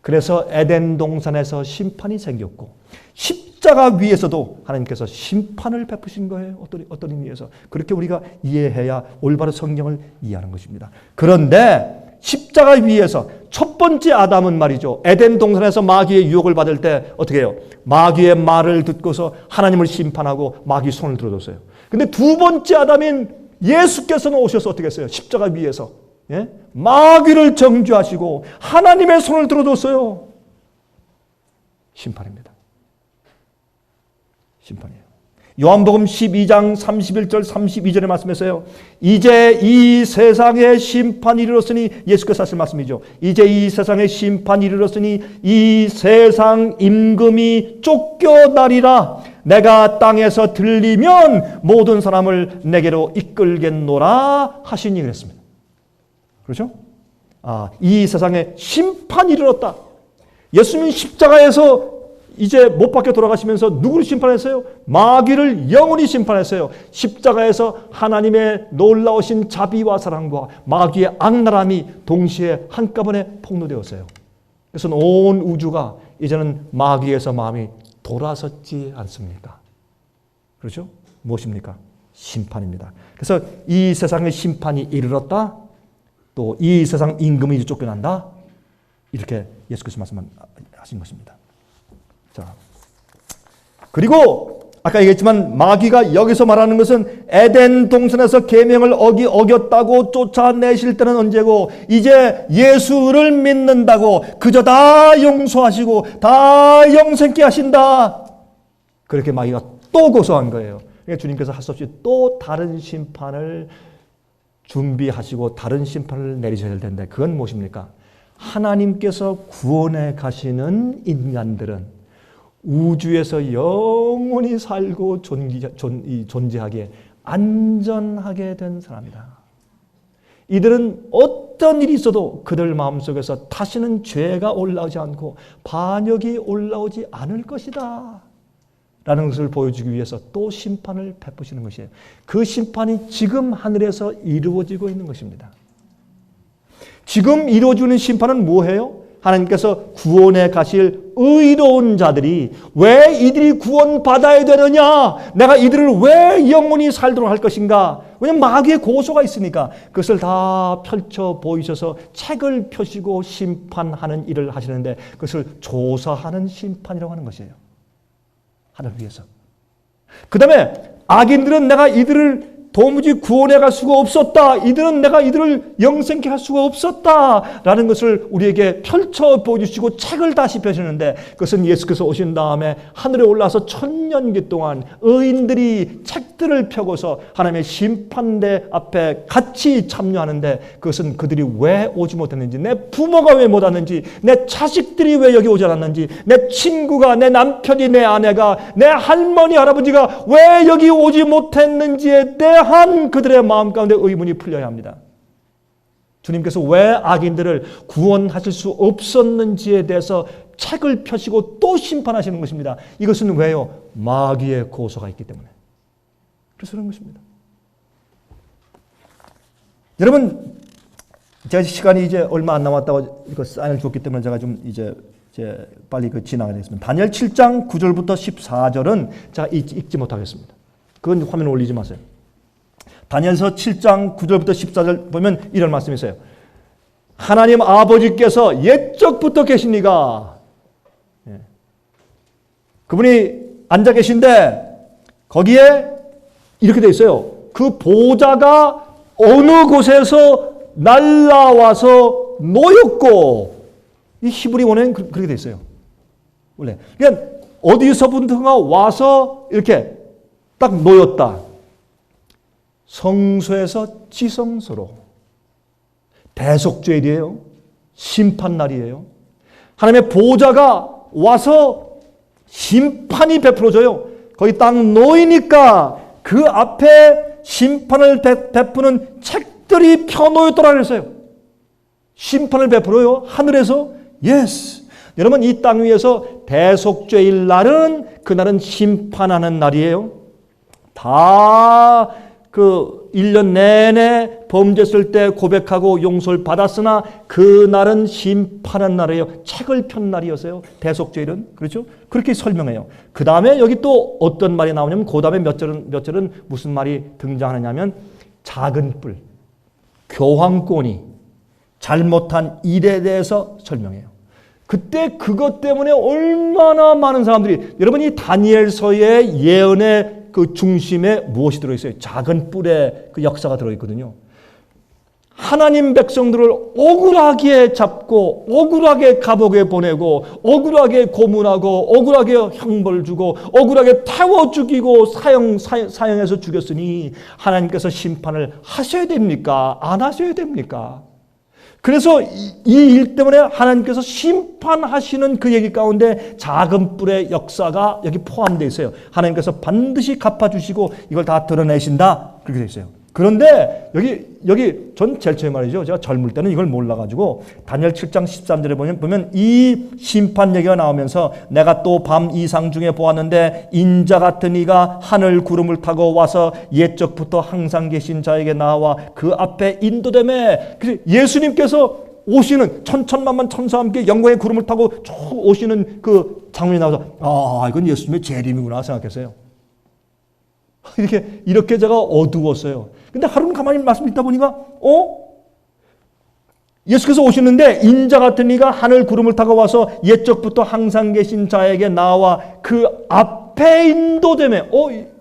[SPEAKER 1] 그래서 에덴 동산에서 심판이 생겼고 십자가 위에서도 하나님께서 심판을 베푸신 거예요. 어떤 의미에서. 그렇게 우리가 이해해야 올바로 성경을 이해하는 것입니다. 그런데 십자가 위에서 첫 번째 아담은 말이죠. 에덴 동산에서 마귀의 유혹을 받을 때 어떻게 해요? 마귀의 말을 듣고서 하나님을 심판하고 마귀 손을 들어줬어요. 근데 두 번째 아담인 예수께서는 오셔서 어떻게 했어요? 십자가 위에서 마귀를 정죄하시고 하나님의 손을 들어줬어요. 심판입니다. 심판이에요. 요한복음 12장 31절 32절의 말씀에서요. 이제 이 세상에 심판이 이르렀으니, 예수께서 하신 말씀이죠. 이제 이 세상에 심판이 이르렀으니 이 세상 임금이 쫓겨나리라. 내가 땅에서 들리면 모든 사람을 내게로 이끌겠노라 하시니 그랬습니다. 그렇죠? 이 세상에 심판이 이르렀다. 예수님은 십자가에서 이제 못 박혀 돌아가시면서 누구를 심판했어요? 마귀를 영원히 심판했어요. 십자가에서 하나님의 놀라우신 자비와 사랑과 마귀의 악랄함이 동시에 한꺼번에 폭로되었어요. 그래서 온 우주가 이제는 마귀에서 마음이 돌아섰지 않습니까? 그렇죠? 무엇입니까? 심판입니다. 그래서 이 세상의 심판이 이르렀다. 또 이 세상 임금이 쫓겨난다. 이렇게 예수께서 말씀하신 것입니다. 자, 그리고 아까 얘기했지만 마귀가 여기서 말하는 것은 에덴 동산에서 계명을 어겼다고 쫓아내실 때는 언제고, 이제 예수를 믿는다고 그저 다 용서하시고 다 영생케 하신다. 그렇게 마귀가 또 고소한 거예요. 그러니까 주님께서 할 수 없이 또 다른 심판을 준비하시고 다른 심판을 내리셔야 될 텐데, 그건 무엇입니까? 하나님께서 구원해 가시는 인간들은 우주에서 영원히 살고 존재하기에 안전하게 된 사람이다. 이들은 어떤 일이 있어도 그들 마음속에서 다시는 죄가 올라오지 않고 반역이 올라오지 않을 것이다 라는 것을 보여주기 위해서 또 심판을 베푸시는 것이에요. 그 심판이 지금 하늘에서 이루어지고 있는 것입니다. 지금 이루어지는 심판은 뭐예요? 하나님께서 구원해 가실 의로운 자들이 왜 이들이 구원받아야 되느냐? 내가 이들을 왜 영원히 살도록 할 것인가? 왜냐하면 마귀의 고소가 있으니까 그것을 다 펼쳐 보이셔서 책을 펴시고 심판하는 일을 하시는데, 그것을 조사하는 심판이라고 하는 것이에요. 하늘 위에서. 그 다음에 악인들은 내가 이들을 도무지 구원해 갈 수가 없었다. 내가 이들을 영생케 할 수가 없었다. 라는 것을 우리에게 펼쳐 보여주시고 책을 다시 펴시는데, 그것은 예수께서 오신 다음에 하늘에 올라서 천년기 동안 의인들이 책들을 펴고서 하나님의 심판대 앞에 같이 참여하는데, 그것은 그들이 왜 오지 못했는지, 내 부모가 왜 못 왔는지, 내 자식들이 왜 여기 오지 않았는지, 내 친구가, 내 남편이, 내 아내가, 내 할머니, 할아버지가 왜 여기 오지 못했는지에 대한 그들의 마음 가운데 의문이 풀려야 합니다. 주님께서 왜 악인들을 구원하실 수 없었는지에 대해서 책을 펴시고 또 심판하시는 것입니다. 이것은 왜요? 마귀의 고소가 있기 때문에. 그래서 그런 것입니다. 여러분, 제가 시간이 이제 얼마 안 남았다고 이거 사인을 줬기 때문에 제가 좀 이제 빨리 지나가겠습니다. 다니엘 7장 9절부터 14절은 제가 읽지 못하겠습니다. 그건 화면 올리지 마세요. 다니엘서 7장 9절부터 14절 보면 이런 말씀이 있어요. 하나님 아버지께서 옛적부터 계시니가, 그분이 앉아 계신데 거기에 이렇게 돼 있어요. 그 보좌가 어느 곳에서 날라와서 놓였고, 이 히브리 원어는 그렇게 돼 있어요. 원래. 그러니까 어디서부터가 와서 이렇게 딱 놓였다. 성소에서 지성소로. 대속죄일이에요. 심판날이에요. 하나님의 보좌가 와서 심판이 베풀어져요. 거기 딱 놓이니까 그 앞에 심판을 베푸는 책들이 펴놓였더라 그랬어요. 심판을 베풀어요. 하늘에서. 예스. 여러분, 이 땅 위에서 대속죄일 날은 그날은 심판하는 날이에요. 다 그 1년 내내 범죄했을 때 고백하고 용서를 받았으나 그날은 심판한 날이에요. 책을 편 날이었어요. 대속죄일은. 그렇죠? 그렇게 설명해요. 그 다음에 여기 또 어떤 말이 나오냐면 그 다음에 몇 절은 무슨 말이 등장하느냐면 작은 뿔, 교황권이 잘못한 일에 대해서 설명해요. 그때 그것 때문에 얼마나 많은 사람들이, 여러분 이 다니엘서의 예언의 그 중심에 무엇이 들어있어요? 작은 뿔의 그 역사가 들어있거든요. 하나님 백성들을 억울하게 잡고 억울하게 감옥에 보내고 억울하게 고문하고 억울하게 형벌 주고 억울하게 태워 죽이고 사형해서 죽였으니 하나님께서 심판을 하셔야 됩니까? 안 하셔야 됩니까? 그래서 이 일 때문에 하나님께서 심판하시는 그 얘기 가운데 작은 뿔의 역사가 여기 포함되어 있어요. 하나님께서 반드시 갚아주시고 이걸 다 드러내신다. 그렇게 되어 있어요. 그런데 여기 전 제일 처음 말이죠. 제가 젊을 때는 이걸 몰라가지고 다니엘 7장 13절에 보면 이 심판 얘기가 나오면서 내가 또 밤 이상 중에 보았는데 인자 같은 이가 하늘 구름을 타고 와서 옛적부터 항상 계신 자에게 나와 그 앞에 인도되매. 예수님께서 오시는 천천만만 천사와 함께 영광의 구름을 타고 쭉 오시는 그 장면이 나와서 이건 예수님의 재림이구나 생각했어요. 이렇게 제가 어두웠어요. 근데 하루는 가만히 말씀 듣다 보니까, 예수께서 오시는데 인자 같은 이가 하늘 구름을 타고 와서 옛적부터 항상 계신 자에게 나와 그 앞에 인도되매.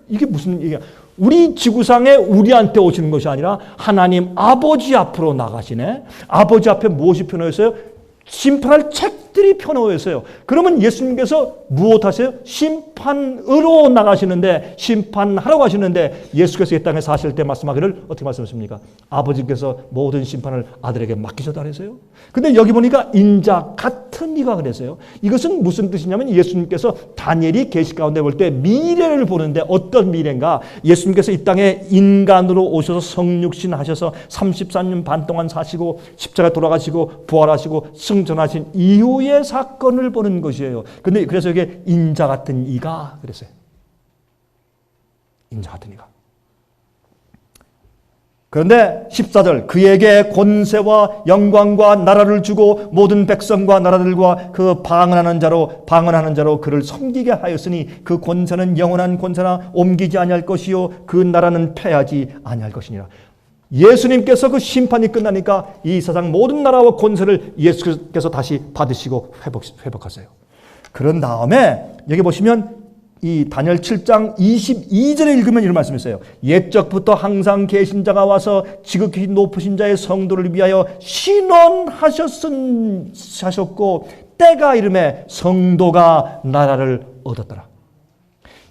[SPEAKER 1] 이게 무슨 얘기야? 우리 지구상에 우리한테 오시는 것이 아니라 하나님 아버지 앞으로 나가시네. 아버지 앞에 무엇이 펴놓였어요? 심판할 책들이 펴놓였어요. 그러면 예수님께서 무엇 하세요? 심판으로 나가시는데, 심판하러 가시는데 예수께서 이 땅에 사실 때 말씀하기를 어떻게 말씀하십니까? 아버지께서 모든 심판을 아들에게 맡기셨다 그랬어요. 근데 여기 보니까 인자 같은 이가 그랬어요. 이것은 무슨 뜻이냐면 예수님께서 다니엘이 계시 가운데 볼 때 미래를 보는데 어떤 미래인가? 예수님께서 이 땅에 인간으로 오셔서 성육신 하셔서 34년 반 동안 사시고 십자가 돌아가시고 부활하시고 승천하신 이후의 사건을 보는 것이에요. 근데 그래서 이게 인자 같은 이가 그랬어요. 인자 같은 이가. 그런데 14절 그에게 권세와 영광과 나라를 주고 모든 백성과 나라들과 그 방언하는 자로 그를 섬기게 하였으니 그 권세는 영원한 권세나 옮기지 아니할 것이요 그 나라는 패하지 아니할 것이니라. 예수님께서 그 심판이 끝나니까 이 세상 모든 나라와 권세를 예수께서 다시 받으시고 회복하세요. 그런 다음에 여기 보시면 이 다니엘 7장 22절에 읽으면 이런 말씀이 있어요. 옛적부터 항상 계신 자가 와서 지극히 높으신 자의 성도를 위하여 신원하셨고 때가 이름에 성도가 나라를 얻었더라.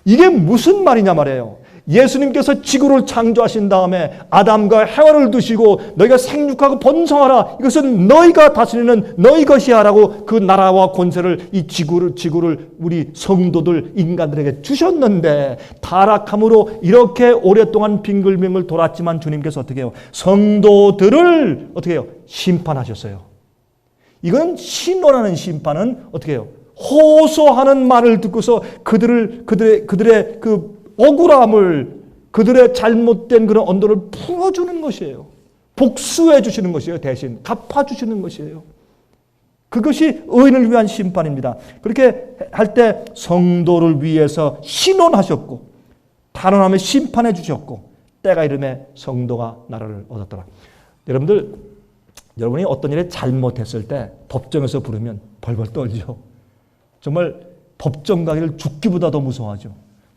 [SPEAKER 1] 이게 무슨 말이냐 말이에요. 예수님께서 지구를 창조하신 다음에 아담과 해와를 두시고 너희가 생육하고 번성하라. 이것은 너희가 다스리는 너희 것이야 라고 그 나라와 권세를 이 지구를 우리 성도들 인간들에게 주셨는데 타락함으로 이렇게 오랫동안 빙글빙글 돌았지만 주님께서 어떻게 해요? 성도들을 어떻게 해요? 심판하셨어요. 이건 신원하는 심판은 어떻게 해요? 호소하는 말을 듣고서 그들의 그 억울함을, 그들의 잘못된 그런 언도를 풀어주는 것이에요. 복수해 주시는 것이에요. 대신 갚아주시는 것이에요. 그것이 의인을 위한 심판입니다. 그렇게 할 때 성도를 위해서 신원하셨고 단언하며 심판해 주셨고 때가 이름에 성도가 나라를 얻었더라. 여러분이 어떤 일에 잘못했을 때 법정에서 부르면 벌벌 떨죠. 정말 법정 가기를 죽기보다 더 무서워하죠.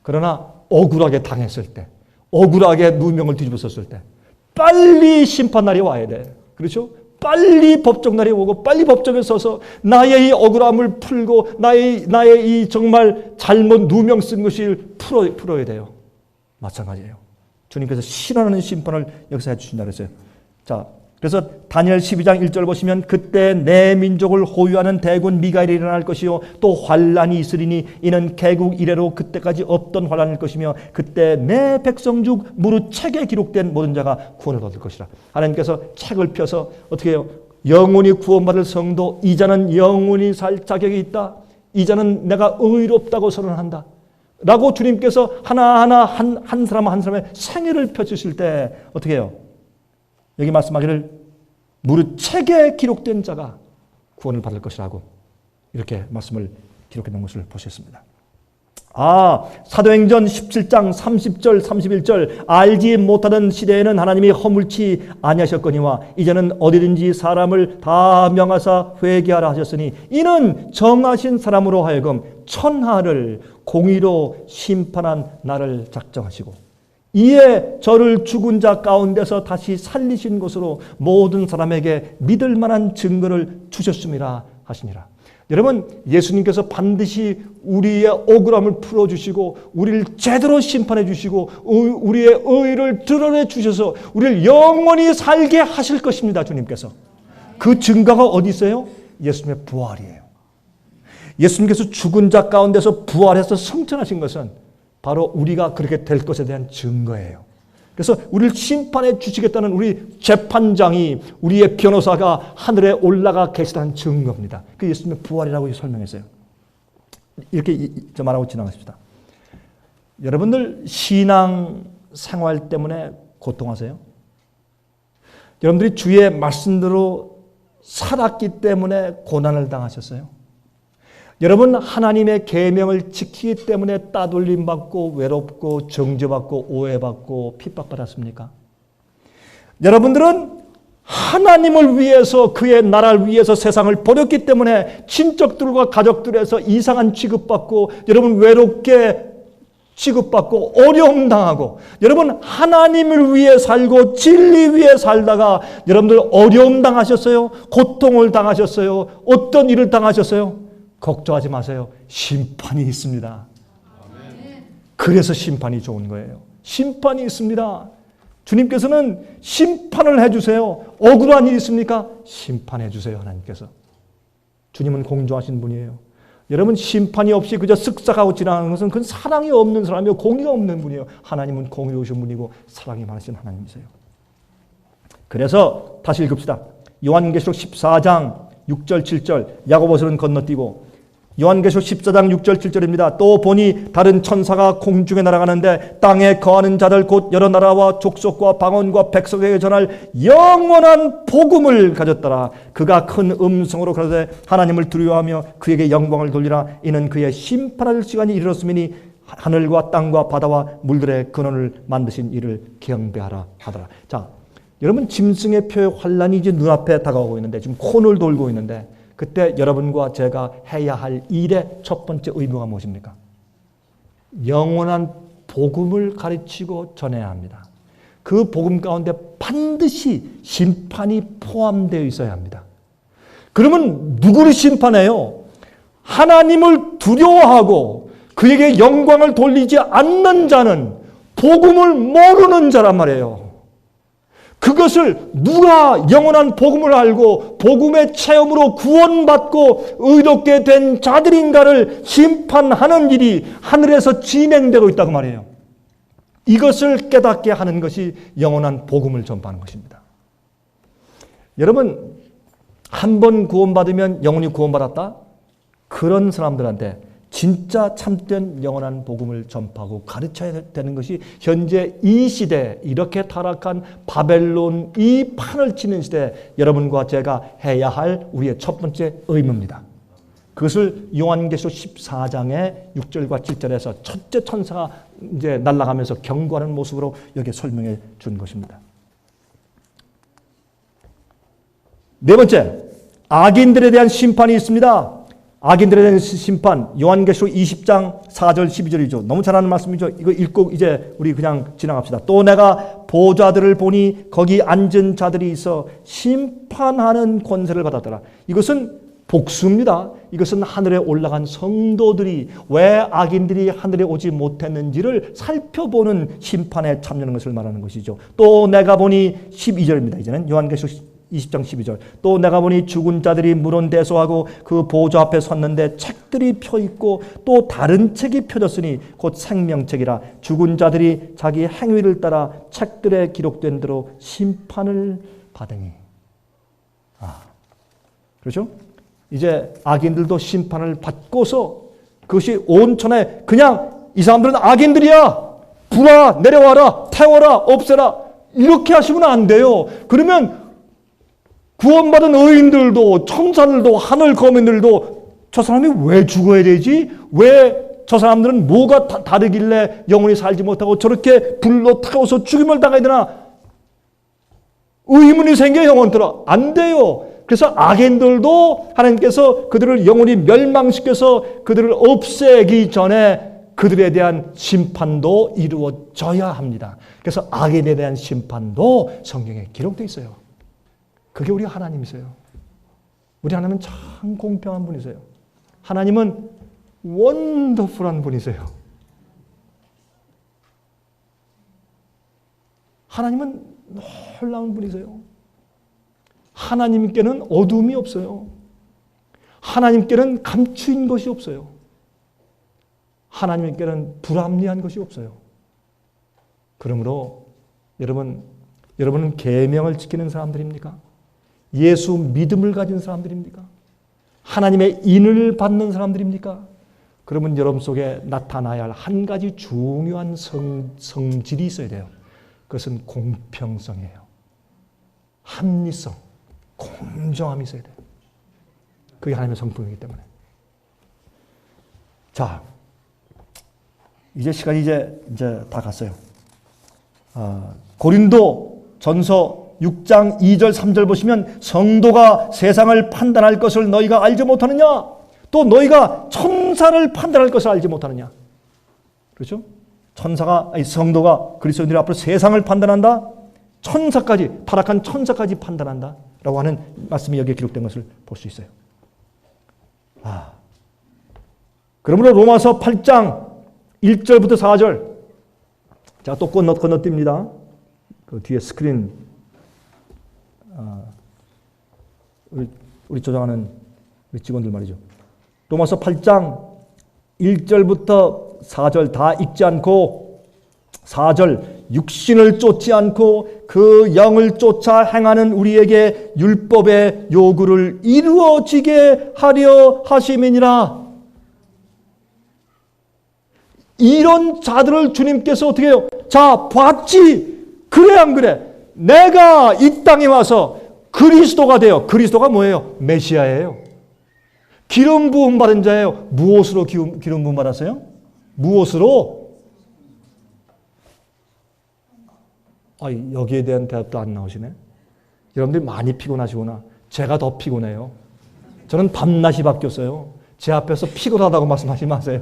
[SPEAKER 1] 그러나 억울하게 당했을 때, 억울하게 누명을 뒤집었을 때, 빨리 심판날이 와야 돼. 그렇죠? 빨리 법정날이 오고 빨리 법정에 서서 나의 이 억울함을 풀고 나의 이 정말 잘못 누명 쓴 것을 풀어야 돼요. 마찬가지예요. 주님께서 실현하는 심판을 여기서 해주신다 그랬어요. 자, 그래서 다니엘 12장 1절 보시면 그때 내 민족을 호위하는 대군 미가엘이 일어날 것이요 또 환란이 있으리니 이는 개국 이래로 그때까지 없던 환란일 것이며 그때 내 백성 중 무릇 책에 기록된 모든 자가 구원을 얻을 것이라. 하나님께서 책을 펴서 어떻게 해요? 영원히 구원받을 성도, 이자는 영원히 살 자격이 있다. 이자는 내가 의롭다고 선언한다. 라고 주님께서 하나하나 한 사람 한 사람의 생애를 펴주실 때 어떻게 해요? 여기 말씀하기를 무릇 책에 기록된 자가 구원을 받을 것이라고 이렇게 말씀을 기록해 놓은 것을 보셨습니다. 사도행전 17장 30절 31절 알지 못하는 시대에는 하나님이 허물치 아니하셨거니와 이제는 어디든지 사람을 다 명하사 회개하라 하셨으니 이는 정하신 사람으로 하여금 천하를 공의로 심판한 날을 작정하시고 이에 저를 죽은 자 가운데서 다시 살리신 것으로 모든 사람에게 믿을 만한 증거를 주셨음이라 하시니라. 여러분, 예수님께서 반드시 우리의 억울함을 풀어주시고 우리를 제대로 심판해 주시고 우리의 의를 드러내 주셔서 우리를 영원히 살게 하실 것입니다. 주님께서. 그 증거가 어디 있어요? 예수님의 부활이에요. 예수님께서 죽은 자 가운데서 부활해서 승천하신 것은 바로 우리가 그렇게 될 것에 대한 증거예요. 그래서 우리를 심판해 주시겠다는 우리 재판장이, 우리의 변호사가 하늘에 올라가 계시다는 증거입니다. 그 예수님의 부활이라고 설명했어요. 이렇게 말하고 지나가십시다. 여러분들 신앙 생활 때문에 고통하세요? 여러분들이 주의 말씀대로 살았기 때문에 고난을 당하셨어요? 여러분 하나님의 계명을 지키기 때문에 따돌림 받고 외롭고 정죄받고 오해받고 핍박받았습니까? 여러분들은 하나님을 위해서 그의 나라를 위해서 세상을 버렸기 때문에 친척들과 가족들에서 이상한 취급받고 여러분 외롭게 취급받고 어려움 당하고 여러분 하나님을 위해 살고 진리 위해 살다가 여러분들 어려움 당하셨어요? 고통을 당하셨어요? 어떤 일을 당하셨어요? 걱정하지 마세요. 심판이 있습니다. 그래서 심판이 좋은 거예요. 심판이 있습니다. 주님께서는 심판을 해주세요. 억울한 일이 있습니까? 심판해 주세요. 하나님께서. 주님은 공정하신 분이에요. 여러분 심판이 없이 그저 쓱싹하고 지나가는 것은 그건 사랑이 없는 사람이요 공의가 없는 분이에요. 하나님은 공의로우신 분이고 사랑이 많으신 하나님이세요. 그래서 다시 읽읍시다. 요한계시록 14장 6절 7절 야고보서는 건너뛰고 요한계시록 14장 6절 7절입니다. 또 보니 다른 천사가 공중에 날아가는데 땅에 거하는 자들 곧 여러 나라와 족속과 방언과 백성에게 전할 영원한 복음을 가졌더라. 그가 큰 음성으로 그러되 하나님을 두려워하며 그에게 영광을 돌리라. 이는 그의 심판할 시간이 이르렀으니 하늘과 땅과 바다와 물들의 근원을 만드신 이를 경배하라 하더라. 자, 여러분 짐승의 표의 환란이 이제 눈앞에 다가오고 있는데 지금 코너를 돌고 있는데 그때 여러분과 제가 해야 할 일의 첫 번째 의무가 무엇입니까? 영원한 복음을 가르치고 전해야 합니다. 그 복음 가운데 반드시 심판이 포함되어 있어야 합니다. 그러면 누구를 심판해요? 하나님을 두려워하고 그에게 영광을 돌리지 않는 자는 복음을 모르는 자란 말이에요. 그것을 누가 영원한 복음을 알고 복음의 체험으로 구원받고 의롭게 된 자들인가를 심판하는 일이 하늘에서 진행되고 있다고 말이에요. 이것을 깨닫게 하는 것이 영원한 복음을 전파하는 것입니다. 여러분 한 번 구원받으면 영원히 구원받았다? 그런 사람들한테 진짜 참된 영원한 복음을 전파하고 가르쳐야 되는 것이 현재 이 시대 이렇게 타락한 바벨론 이 판을 치는 시대에 여러분과 제가 해야 할 우리의 첫 번째 의무입니다. 그것을 요한계시록 14장의 6절과 7절에서 첫째 천사가 이제 날아가면서 경고하는 모습으로 여기 설명해 준 것입니다. 네 번째, 악인들에 대한 심판이 있습니다. 악인들에 대한 심판, 요한계시록 20장 4절 12절이죠. 너무 잘 아는 말씀이죠. 이거 읽고 이제 우리 그냥 지나갑시다. 또 내가 보좌들을 보니 거기 앉은 자들이 있어 심판하는 권세를 받았더라. 이것은 복수입니다. 이것은 하늘에 올라간 성도들이 왜 악인들이 하늘에 오지 못했는지를 살펴보는 심판에 참여하는 것을 말하는 것이죠. 또 내가 보니 12절입니다. 이제는 요한계시록 20장 12절. 또 내가 보니 죽은 자들이 문원대소하고 그 보좌 앞에 섰는데 책들이 펴있고 또 다른 책이 펴졌으니 곧 생명책이라. 죽은 자들이 자기 행위를 따라 책들에 기록된 대로 심판을 받으니. 그렇죠? 이제 악인들도 심판을 받고서 그것이 온천에 그냥 이 사람들은 악인들이야. 불아 내려와라. 태워라. 없애라. 이렇게 하시면 안 돼요. 그러면 구원받은 의인들도 천사들도 하늘 거민들도 저 사람이 왜 죽어야 되지? 왜 저 사람들은 뭐가 다르길래 영원히 살지 못하고 저렇게 불로 타고서 죽임을 당해야 되나? 의문이 생겨 영혼들아. 안 돼요. 그래서 악인들도 하나님께서 그들을 영원히 멸망시켜서 그들을 없애기 전에 그들에 대한 심판도 이루어져야 합니다. 그래서 악인에 대한 심판도 성경에 기록되어 있어요. 그게 우리 하나님이세요. 우리 하나님은 참 공평한 분이세요. 하나님은 원더풀한 분이세요. 하나님은 놀라운 분이세요. 하나님께는 어둠이 없어요. 하나님께는 감추인 것이 없어요. 하나님께는 불합리한 것이 없어요. 그러므로 여러분은 계명을 지키는 사람들입니까? 예수 믿음을 가진 사람들입니까? 하나님의 인을 받는 사람들입니까? 그러면 여러분 속에 나타나야 할 한 가지 중요한 성질이 있어야 돼요. 그것은 공평성이에요. 합리성, 공정함이 있어야 돼요. 그게 하나님의 성품이기 때문에. 자, 이제 시간이 이제 다 갔어요. 고린도 전서 6장 2절 3절 보시면 성도가 세상을 판단할 것을 너희가 알지 못하느냐? 또 너희가 천사를 판단할 것을 알지 못하느냐? 그렇죠? 성도가 그리스도인들 앞으로 세상을 판단한다. 천사까지, 타락한 천사까지 판단한다. 라고 하는 말씀이 여기에 기록된 것을 볼 수 있어요. 그러므로 로마서 8장 1절부터 4절. 제가 또 건너뜁니다. 그 뒤에 스크린, 우리 조정하는 우리 직원들 말이죠. 로마서 8장 1절부터 4절 다 읽지 않고 4절 육신을 쫓지 않고 그 영을 쫓아 행하는 우리에게 율법의 요구를 이루어지게 하려 하심이니라. 이런 자들을 주님께서 어떻게 해요? 자, 봤지? 그래 안 그래? 내가 이 땅에 와서 그리스도가 되어. 그리스도가 뭐예요? 메시아예요. 기름 부음 받은 자예요. 무엇으로 기름 부음 받았어요? 무엇으로? 여기에 대한 대답도 안 나오시네. 여러분들이 많이 피곤하시구나. 제가 더 피곤해요. 저는 밤낮이 바뀌었어요. 제 앞에서 피곤하다고 말씀하지 마세요.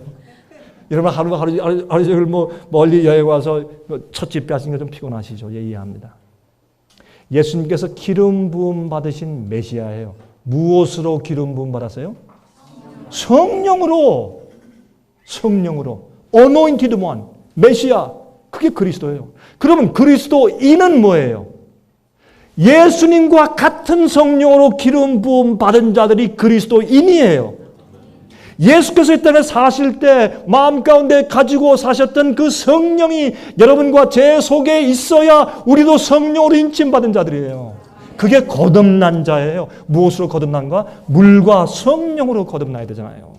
[SPEAKER 1] 여러분 하루 종일 멀리 여행 와서 첫집 빼앗은 게 좀 피곤하시죠. 예, 이해합니다. 예수님께서 기름 부음 받으신 메시아예요. 무엇으로 기름 부음 받았어요? 성령으로. Anointed one. 메시아. 그게 그리스도예요. 그러면 그리스도인은 뭐예요? 예수님과 같은 성령으로 기름 부음 받은 자들이 그리스도인이에요. 예수께서 이 땅에 사실 때 마음 가운데 가지고 사셨던 그 성령이 여러분과 제 속에 있어야 우리도 성령으로 인침받은 자들이에요. 그게 거듭난 자예요. 무엇으로 거듭난가? 물과 성령으로 거듭나야 되잖아요.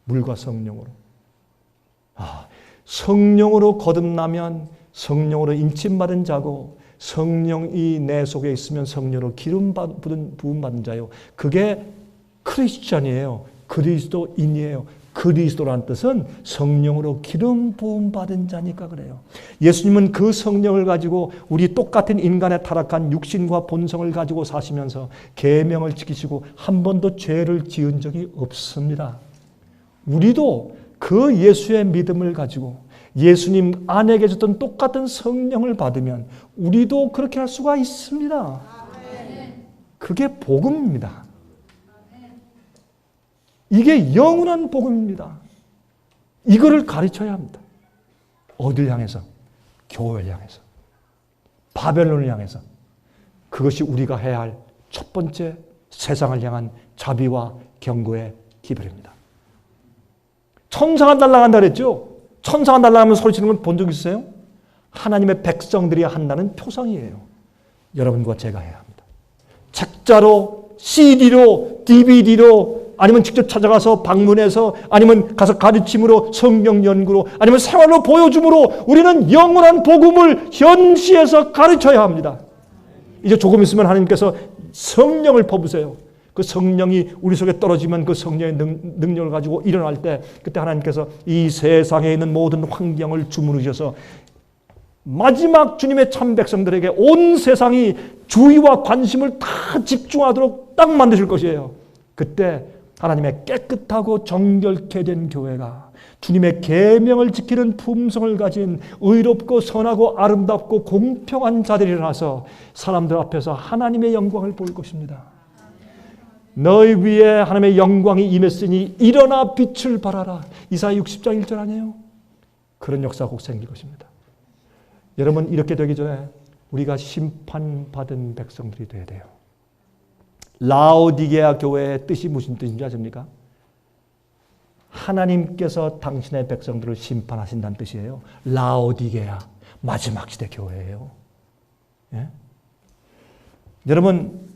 [SPEAKER 1] 물과 성령으로. 성령으로 거듭나면 성령으로 인침받은 자고 성령이 내 속에 있으면 성령으로 기름 부음 받은 자요. 그게 크리스찬이에요. 그리스도인이에요. 그리스도란 뜻은 성령으로 기름 부음 받은 자니까 그래요. 예수님은 그 성령을 가지고 우리 똑같은 인간의 타락한 육신과 본성을 가지고 사시면서 계명을 지키시고 한 번도 죄를 지은 적이 없습니다. 우리도 그 예수의 믿음을 가지고 예수님 안에 계셨던 똑같은 성령을 받으면 우리도 그렇게 할 수가 있습니다. 그게 복음입니다. 이게 영원한 복음입니다. 이거를 가르쳐야 합니다. 어딜 향해서? 교회를 향해서. 바벨론을 향해서. 그것이 우리가 해야 할 첫 번째 세상을 향한 자비와 경고의 기별입니다. 천사가 날아간다 그랬죠? 천사가 날아가면 소리치는 걸 본 적 있어요? 하나님의 백성들이 한다는 표상이에요. 여러분과 제가 해야 합니다. 책자로, CD로, DVD로, 아니면 직접 찾아가서 방문해서, 아니면 가서 가르침으로, 성경 연구로, 아니면 생활로 보여줌으로 우리는 영원한 복음을 현시에서 가르쳐야 합니다. 이제 조금 있으면 하나님께서 성령을 퍼부세요. 그 성령이 우리 속에 떨어지면 그 성령의 능력을 가지고 일어날 때, 그때 하나님께서 이 세상에 있는 모든 환경을 주무르셔서 마지막 주님의 참 백성들에게 온 세상이 주의와 관심을 다 집중하도록 딱 만드실 것이에요. 그때 하나님의 깨끗하고 정결케 된 교회가 주님의 계명을 지키는 품성을 가진 의롭고 선하고 아름답고 공평한 자들이 일어나서 사람들 앞에서 하나님의 영광을 볼 것입니다. 너희 위에 하나님의 영광이 임했으니 일어나 빛을 발하라. 이사야 60장 1절 아니에요? 그런 역사가 꼭 생길 것입니다. 여러분, 이렇게 되기 전에 우리가 심판받은 백성들이 되어야 돼요. 라오디게아 교회의 뜻이 무슨 뜻인지 아십니까? 하나님께서 당신의 백성들을 심판하신다는 뜻이에요. 라오디게아, 마지막 시대 교회예요. 예? 여러분,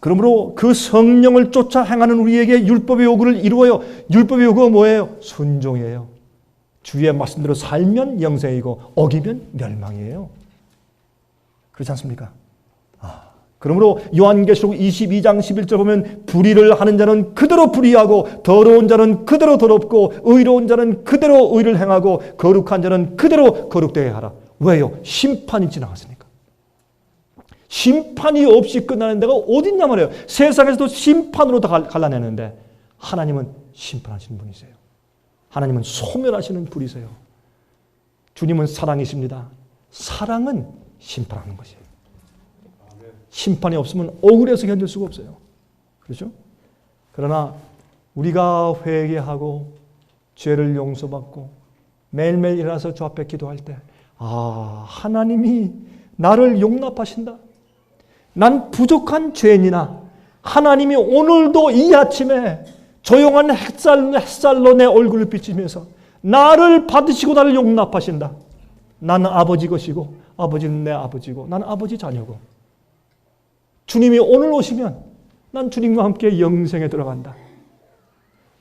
[SPEAKER 1] 그러므로 그 성령을 쫓아 행하는 우리에게 율법의 요구를 이루어요. 율법의 요구가 뭐예요? 순종이에요. 주의 말씀대로 살면 영생이고 어기면 멸망이에요. 그렇지 않습니까? 그러므로 요한계시록 22장 11절 보면 불의를 하는 자는 그대로 불의하고 더러운 자는 그대로 더럽고 의로운 자는 그대로 의를 행하고 거룩한 자는 그대로 거룩되게 하라. 왜요? 심판이 지나갔으니까. 심판이 없이 끝나는 데가 어딨냐 말이에요. 세상에서도 심판으로 다 갈라내는데 하나님은 심판하시는 분이세요. 하나님은 소멸하시는 분이세요. 주님은 사랑이십니다. 사랑은 심판하는 것이에요. 심판이 없으면 억울해서 견딜 수가 없어요. 그렇죠? 그러나 우리가 회개하고 죄를 용서받고 매일매일 일어나서 주 앞에 기도할 때 하나님이 나를 용납하신다. 난 부족한 죄인이나 하나님이 오늘도 이 아침에 조용한 햇살로 내 얼굴을 비치면서 나를 받으시고 나를 용납하신다. 나는 아버지 것이고 아버지는 내 아버지고 나는 아버지 자녀고 주님이 오늘 오시면 난 주님과 함께 영생에 들어간다.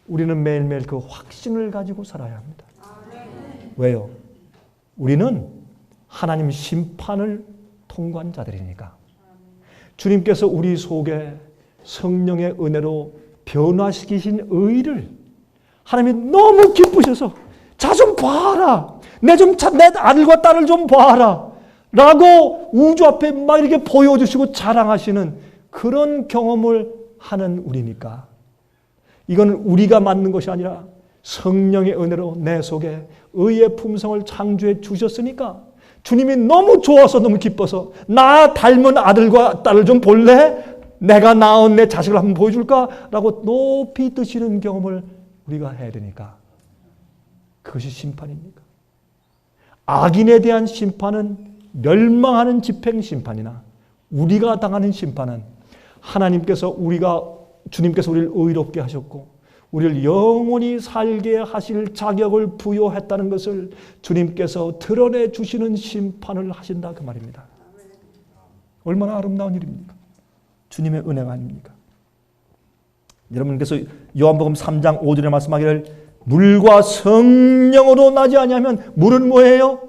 [SPEAKER 1] 우리는 매일매일 그 확신을 가지고 살아야 합니다. 왜요? 우리는 하나님 심판을 통과한 자들이니까. 주님께서 우리 속에 성령의 은혜로 변화시키신 의를 하나님이 너무 기쁘셔서 자 좀 봐라. 내 아들과 딸을 좀 봐라. 라고 우주 앞에 막 이렇게 보여주시고 자랑하시는 그런 경험을 하는 우리니까. 이건 우리가 만든 것이 아니라 성령의 은혜로 내 속에 의의 품성을 창조해 주셨으니까 주님이 너무 좋아서 너무 기뻐서 나 닮은 아들과 딸을 좀 볼래? 내가 낳은 내 자식을 한번 보여줄까? 라고 높이 드시는 경험을 우리가 해야 되니까. 그것이 심판입니까? 악인에 대한 심판은 멸망하는 집행심판이나 우리가 당하는 심판은 주님께서 우리를 의롭게 하셨고 우리를 영원히 살게 하실 자격을 부여했다는 것을 주님께서 드러내 주시는 심판을 하신다 그 말입니다. 얼마나 아름다운 일입니까? 주님의 은혜가 아닙니까? 여러분께서 요한복음 3장 5절에 말씀하기를 물과 성령으로 나지 아니하면 물은 뭐예요?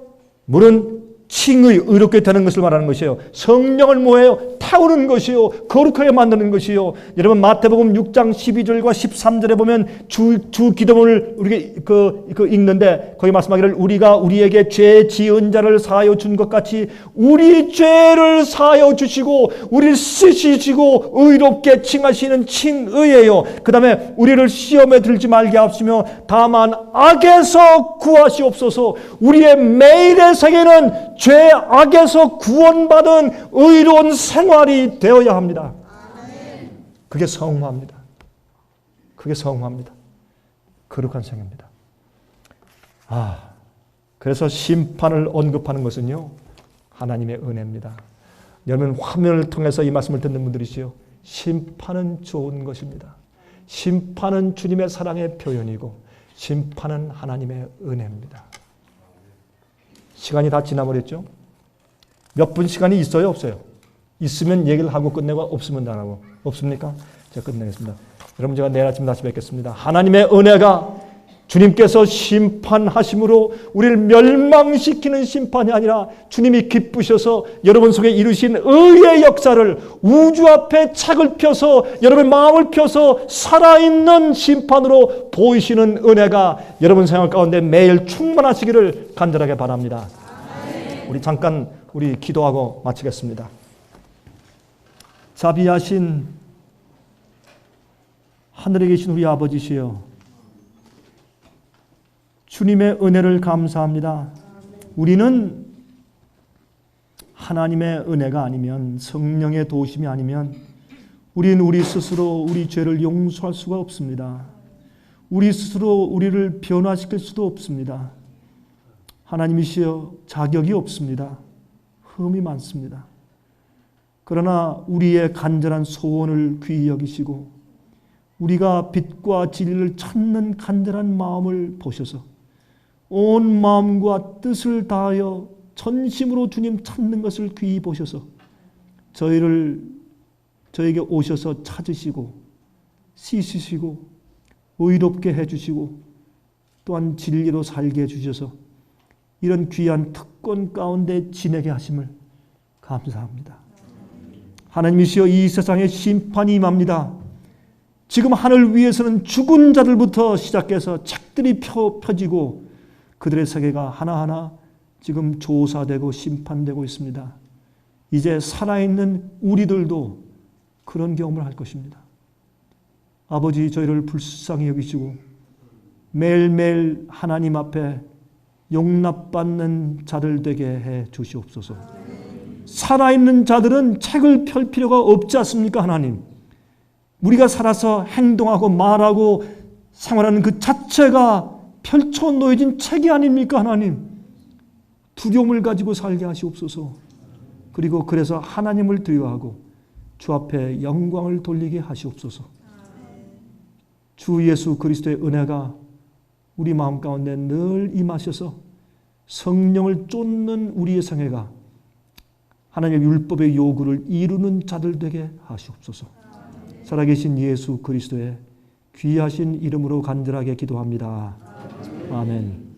[SPEAKER 1] 물은 칭의, 의롭게 되는 것을 말하는 것이에요. 성령을 뭐예요? 태우는 것이요. 거룩하게 만드는 것이요. 여러분 마태복음 6장 12절과 13절에 보면 주 기도문을 우리가 읽는데 거기 말씀하기를 우리가 우리에게 죄 지은 자를 사하여 준 것 같이 우리 죄를 사하여 주시고 우리를 씻으시고 의롭게 칭하시는 칭의예요. 그 다음에 우리를 시험에 들지 말게 하시며 다만 악에서 구하시옵소서. 우리의 매일의 생애는 죄 악에서 구원받은 의로운 생활이 되어야 합니다. 그게 성화입니다. 그게 성화입니다. 거룩한 생애입니다. 그래서 심판을 언급하는 것은요, 하나님의 은혜입니다. 여러분 화면을 통해서 이 말씀을 듣는 분들이시요, 심판은 좋은 것입니다. 심판은 주님의 사랑의 표현이고 심판은 하나님의 은혜입니다. 시간이 다 지나버렸죠? 몇 분 시간이 있어요? 없어요? 있으면 얘기를 하고 끝내고 없으면 안 하고. 없습니까? 제가 끝내겠습니다. 여러분 제가 내일 아침 다시 뵙겠습니다. 하나님의 은혜가 주님께서 심판하심으로 우리를 멸망시키는 심판이 아니라 주님이 기쁘셔서 여러분 속에 이루신 의의 역사를 우주 앞에 착을 펴서 여러분 마음을 펴서 살아있는 심판으로 보이시는 은혜가 여러분 생활 가운데 매일 충만하시기를 간절하게 바랍니다. 우리 잠깐 우리 기도하고 마치겠습니다. 자비하신 하늘에 계신 우리 아버지시여, 주님의 은혜를 감사합니다. 우리는 하나님의 은혜가 아니면, 성령의 도우심이 아니면 우리는 우리 스스로 우리 죄를 용서할 수가 없습니다. 우리 스스로 우리를 변화시킬 수도 없습니다. 하나님이시여, 자격이 없습니다. 흠이 많습니다. 그러나 우리의 간절한 소원을 귀히 여기시고 우리가 빛과 진리를 찾는 간절한 마음을 보셔서 온 마음과 뜻을 다하여 전심으로 주님 찾는 것을 귀히 보셔서 저에게 오셔서 찾으시고 씻으시고 의롭게 해주시고 또한 진리로 살게 해주셔서 이런 귀한 특권 가운데 지내게 하심을 감사합니다. 하나님이시여, 이 세상에 심판이 임합니다. 지금 하늘 위에서는 죽은 자들부터 시작해서 책들이 펴지고 그들의 세계가 하나하나 지금 조사되고 심판되고 있습니다. 이제 살아있는 우리들도 그런 경험을 할 것입니다. 아버지, 저희를 불쌍히 여기시고 매일매일 하나님 앞에 용납받는 자들 되게 해 주시옵소서. 살아있는 자들은 책을 펼 필요가 없지 않습니까, 하나님? 우리가 살아서 행동하고 말하고 생활하는 그 자체가 펼쳐 놓여진 책이 아닙니까, 하나님? 두려움을 가지고 살게 하시옵소서. 그리고 그래서 하나님을 두려워하고 주 앞에 영광을 돌리게 하시옵소서. 주 예수 그리스도의 은혜가 우리 마음 가운데 늘 임하셔서 성령을 쫓는 우리의 생애가 하나님의 율법의 요구를 이루는 자들 되게 하시옵소서. 살아계신 예수 그리스도의 귀하신 이름으로 간절하게 기도합니다. 아멘.